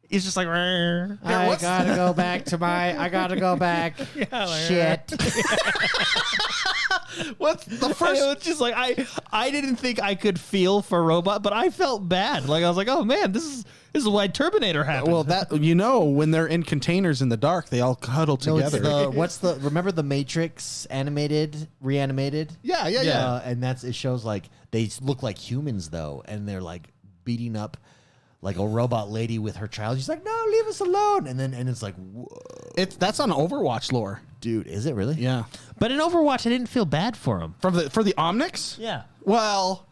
He's just like, I gotta go back. Shit. What's the first? It was just like I didn't think I could feel for robot, but I felt bad. Like I was like, oh man, this is why Terminator happened. Well, that when they're in containers in the dark, they all cuddle together. Remember the Matrix reanimated? Yeah. And it shows like they look like humans though, and they're like beating up. Like a robot lady with her child. She's like, no, leave us alone. And it's like, whoa. That's on Overwatch lore. Dude, is it really? Yeah. But in Overwatch, I didn't feel bad for him. For the Omnics? Yeah. Well,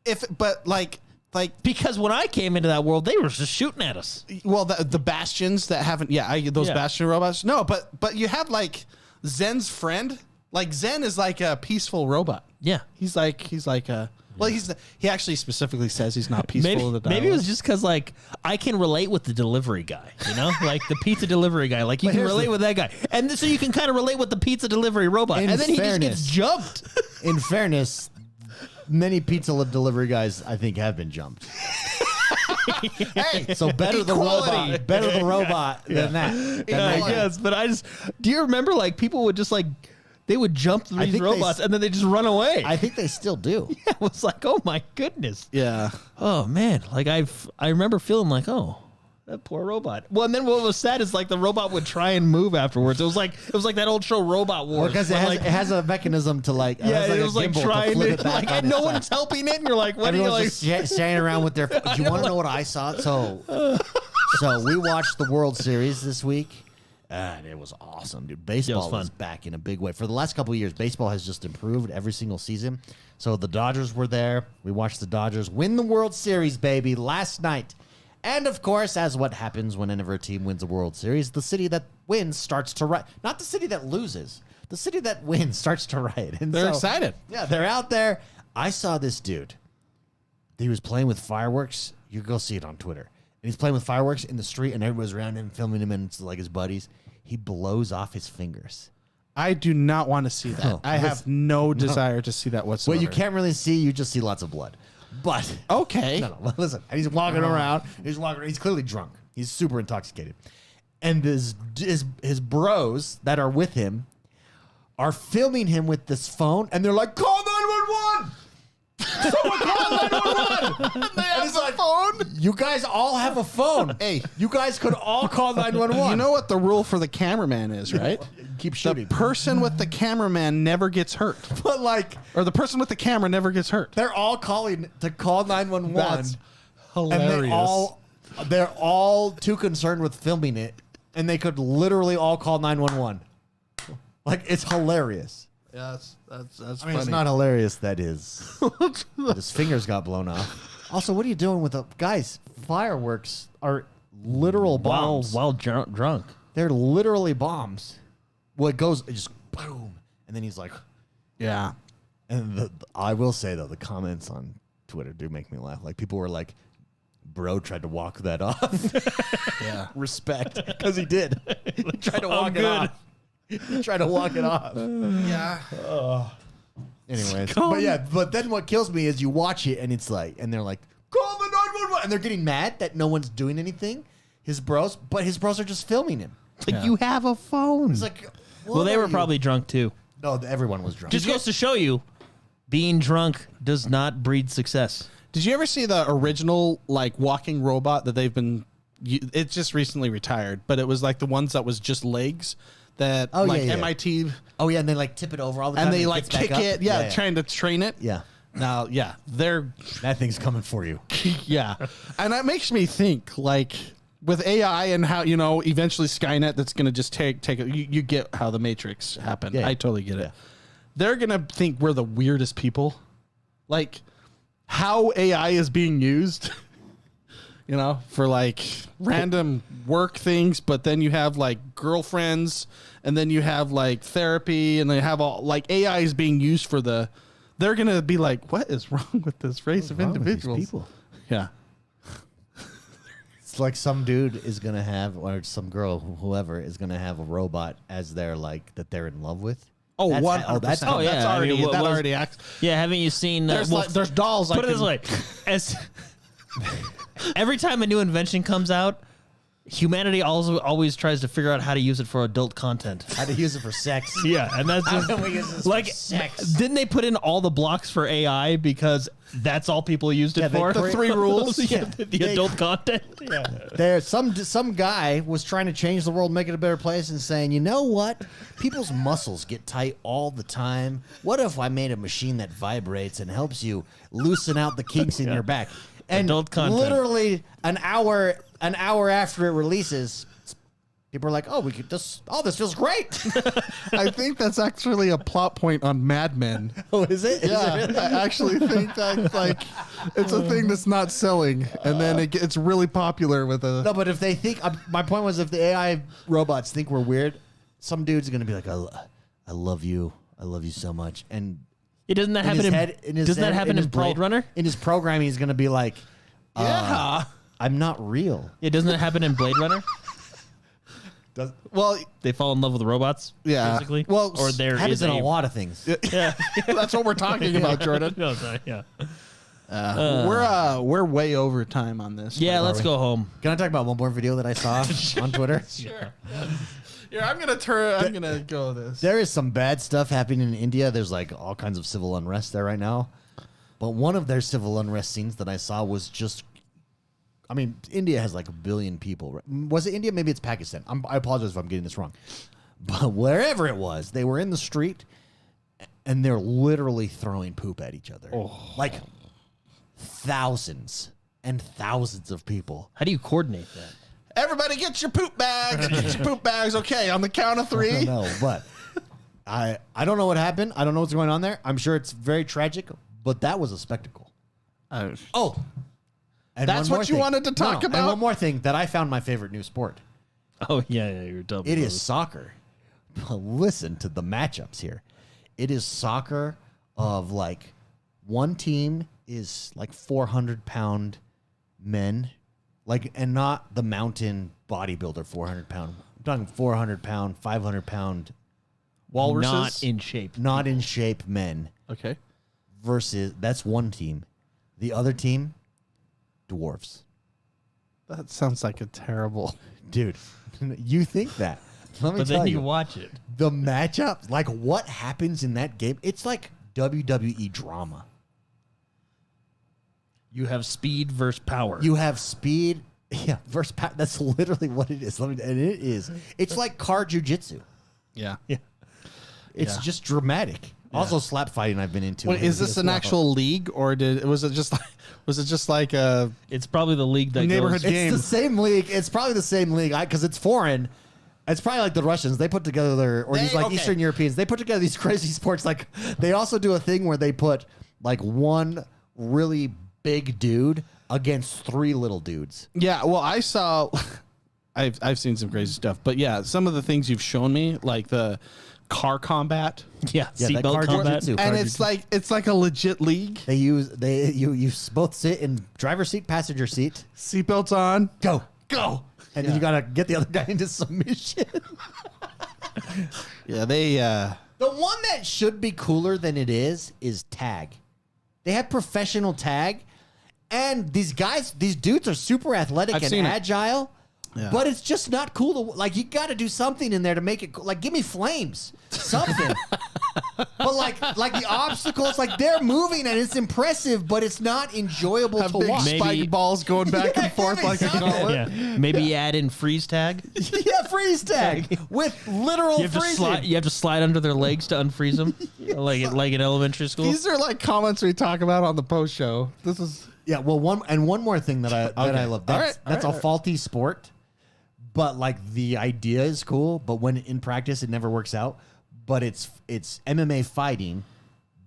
because when I came into that world, they were just shooting at us. Well, the Bastions that haven't, Bastion robots. No, but you have like Zen's friend. Like Zen is like a peaceful robot. Yeah. He's like a... Well, he actually specifically says he's not peaceful. Maybe it was just because like I can relate with the delivery guy, like the pizza delivery guy. Like you can relate with that guy, and so you can kind of relate with the pizza delivery robot. And then he just gets jumped. In fairness, many pizza delivery guys I think have been jumped. Hey, so better the robot than that. I guess, but do you remember like people would just like. They would jump these robots and then they just run away. I think they still do. Yeah, it was like, oh my goodness. Yeah. Oh man. Like I remember feeling like, oh, that poor robot. Well, and then what was sad is like the robot would try and move afterwards. It was like that old show Robot Wars. Because it has a mechanism to like. It was like trying to like, and no one's helping it, and you're like, what are you like? Just standing around with their. Do you want to know what I saw? So we watched the World Series this week. And it was awesome, dude. Baseball was back in a big way. For the last couple of years, baseball has just improved every single season. So the Dodgers were there. We watched the Dodgers win the World Series, baby, last night. And, of course, as what happens whenever a team wins a World Series, the city that wins starts to riot. Not the city that loses. The city that wins starts to riot. And they're excited. Yeah, they're out there. I saw this dude. He was playing with fireworks. You go see it on Twitter. And he's playing with fireworks in the street, and everybody's around him, filming him, and it's like his buddies. He blows off his fingers. I do not want to see that. No, I have no desire to see that whatsoever. Well, you can't really see. You just see lots of blood. But okay. No, listen. And he's walking around. He's clearly drunk. He's super intoxicated. And his bros that are with him are filming him with this phone, and they're like, call 911! Someone call 911! They have a phone? You guys all have a phone. Hey. You guys could all call 911. You know what the rule for the cameraman is, right? Keep shooting. The person with the cameraman never gets hurt. But or the person with the camera never gets hurt. They're all calling to call 911. That's hilarious. And they're all too concerned with filming it, and they could literally all call 911. Like, it's hilarious. Yeah, that's I mean, funny. it's not hilarious, that is. His fingers got blown off. Also, what are you doing with the guys? Fireworks are literal bombs. While drunk. They're literally bombs. Well, it just boom, and then he's like, yeah. And I will say though, the comments on Twitter do make me laugh. Like people were like, "Bro tried to walk that off." Yeah, respect, because he did. He tried to walk it off. He tried to walk it off. Yeah. Anyways, but then what kills me is you watch it and it's like, and they're like, call the 911, and they're getting mad that no one's doing anything. His bros are just filming him. Like, you have a phone. It's like, well, they were probably drunk too. No, everyone was drunk. Just goes to show you, being drunk does not breed success. Did you ever see the original like walking robot that they've been? It's just recently retired, but it was like the ones that was just legs. That MIT. Oh yeah, and they like tip it over all the time. And they like kick it. Yeah, trying to train it. Yeah. Now, that thing's coming for you. Yeah. And that makes me think like with AI and how, eventually Skynet that's going to just take it. You get how the Matrix happened. Yeah. I totally get it. They're going to think we're the weirdest people. Like how AI is being used, for like random work things, but then you have like girlfriends and then you have like therapy and they have all like AI is being used for the they're gonna be like, what is wrong with this race of wrong with these individuals? people? Yeah. It's like some dude is gonna have, or some girl, whoever is gonna have a robot as their like that they're in love with. Oh, That's- 100%. that's- oh, yeah. That's I already mean, what that was- already acts. Yeah, haven't you seen? There's dolls. Put it this way: as every time a new invention comes out, humanity always tries to figure out how to use it for adult content. How to use it for sex? Yeah, and that's How just can we use this like for sex? didn't they put in all the blocks for AI because that's all people used it Yeah, they for? create- The 3 rules. Yeah, the They- adult content. Yeah. There's some guy was trying to change the world, make it a better place, and saying, you know what? People's muscles get tight all the time. What if I made a machine that vibrates and helps you loosen out the kinks in your back? And Adult content. literally an hour after it releases, people are like, oh, we could just, oh, this feels great. I think that's actually a plot point on Mad Men. Oh, is it? Is it Yeah, really? I actually think that's like it's a thing that's not selling, and then it's really popular with a. No, but if they think, my point was, if the AI robots think we're weird, some dude's gonna be like, I love you so much, and Doesn't that in happen his in head, in his doesn't that head, happen in his Blade Runner? In his programming, he's gonna be like, Yeah. I'm not real. Yeah, doesn't that happen in Blade Runner? Well, They fall in love with robots. Yeah. basically. Well, or there Happens is in a a lot of things. yeah. that's what we're talking about, Jordan. No, sorry, yeah. We're way over time on this. Yeah, let's go home. Can I talk about one more video that I saw on Twitter? Sure. Yeah, I'm gonna go this. There is some bad stuff happening in India. There's like all kinds of civil unrest there right now. But one of their civil unrest scenes that I saw was just, I mean, India has like 1 billion people. Right? Was it India? Maybe it's Pakistan. I apologize if I'm getting this wrong. But wherever it was, they were in the street and they're literally throwing poop at each other. Like thousands and thousands of people. How do you coordinate that? Everybody, get your poop bags. Get your poop bags. Okay, on the count of 3. I don't know, but I don't know what happened. I don't know what's going on there. I'm sure it's very tragic, but that was a spectacle. Oh, And That's one more what you thing. wanted to talk And about? one more thing that I found my favorite new sport. Oh yeah, you're double. It is soccer. Listen to the matchups here. It is soccer of like one team is like 400-pound men, like, and not the mountain bodybuilder 400-pound. I'm talking 400-pound, 500-pound, walruses. not in shape. not in shape men Okay. versus that's one team. The other team, dwarves. That sounds like a terrible. Dude, you think that. Let me But tell then you. you watch it. The matchup, like what happens in that game, it's like WWE drama. You have speed versus power. You have speed, yeah, versus power. That's literally what it is. And it is. It's like car jujitsu. Yeah. yeah. It's Yeah. just dramatic. Also, slap fighting I've been into. Wait, is this as an well. actual league, or was it just like a? It's probably the league that Neighborhood goes. game. It's the same league. It's probably the same league because it's foreign. It's probably like the Russians. They put together, or these like okay. Eastern Europeans. They put together these crazy sports. Like they also do a thing where they put like one really big dude against 3 little dudes. Yeah. Well, I saw. I've seen some crazy stuff, but yeah, some of the things you've shown me, like the car combat, Yeah, Yeah, that car seatbelt combat. jujitsu. and it's like a legit league. You both sit in driver's seat, passenger seat. Seatbelts on. Go. Go. And then you gotta get the other guy into submission. Yeah, they. The one that should be cooler than it is tag. They have professional tag, and these dudes are super athletic I've and seen it. agile. Yeah. But it's just not cool to like. You got to do something in there to make it cool. Like, give me flames, something. But like the obstacles, like they're moving and it's impressive, but it's not enjoyable Have to big watch. Maybe- spike balls going back Yeah, and forth give me like a something. gauntlet. Yeah, maybe add in freeze tag. Yeah, freeze tag with literal You have to freezing. slide. You have to slide under their legs to unfreeze them, like in elementary school. These are like comments we talk about on the post show. This is Yeah, well, one more thing that I love. All That's, right, that's all a right. faulty sport, but like the idea is cool. But when in practice, it never works out. But it's MMA fighting,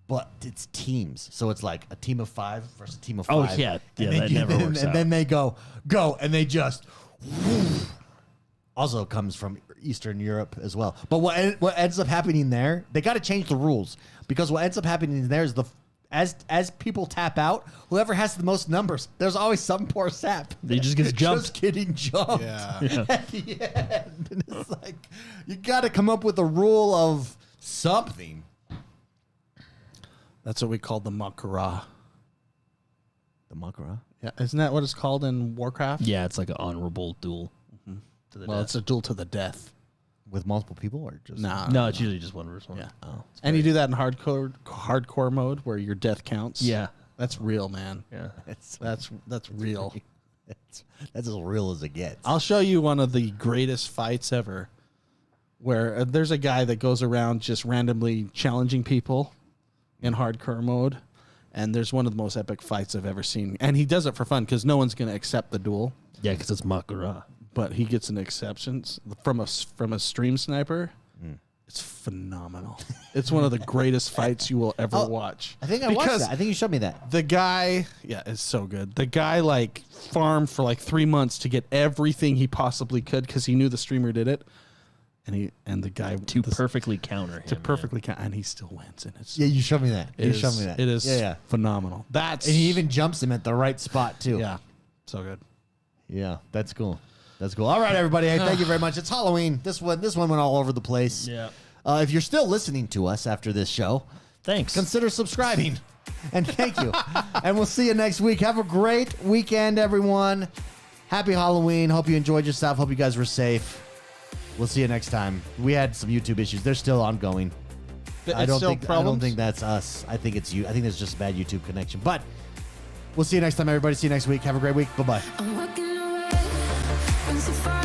but it's teams. So it's like a team of 5 versus a team of 5. Oh, yeah. Yeah, and then that never works and out. then they go, and they just. Also comes from Eastern Europe as well. But what ends up happening there, they got to change the rules because what ends up happening there is as people tap out, whoever has the most numbers, there's always some poor sap. They just gets jumped. Just getting jumped at the end. And it's like, you got to come up with a rule of something. That's what we call the Makara. The Makara? Yeah, isn't that what it's called in Warcraft? Yeah, it's like an honorable duel. To the Well, death. it's a duel to the death. With multiple people or just? No, it's usually just one person. Yeah. Oh, And you do that in hardcore mode where your death counts. Yeah. That's real, man. Yeah. That's real. that's as real as it gets. I'll show you one of the greatest fights ever where there's a guy that goes around just randomly challenging people in hardcore mode. And there's one of the most epic fights I've ever seen. And he does it for fun because no one's going to accept the duel. Yeah, because it's Makara. But he gets an exception from a stream sniper. It's phenomenal. It's one of the greatest fights you will ever watch. I think I watched that. I think you showed me that. The guy, yeah, it's so good. The guy like farmed for like 3 months to get everything he possibly could because he knew the streamer did it, and the guy To perfectly counter him. to perfectly count, and he still wins. And it's Yeah, you showed me that. You it showed is- me that. It is Yeah. phenomenal. That's And he even jumps him at the right spot too. yeah, so good. Yeah, that's cool. That's cool. All right, everybody. Hey, thank you very much. It's Halloween. This one went all over the place. Yeah. If you're still listening to us after this show, Thanks. consider subscribing. And thank you. And we'll see you next week. Have a great weekend, everyone. Happy Halloween. Hope you enjoyed yourself. Hope you guys were safe. We'll see you next time. We had some YouTube issues. They're still ongoing. I don't think that's us. I think it's you. I think there's just a bad YouTube connection. But we'll see you next time, everybody. See you next week. Have a great week. Bye-bye. I'm walking away from so far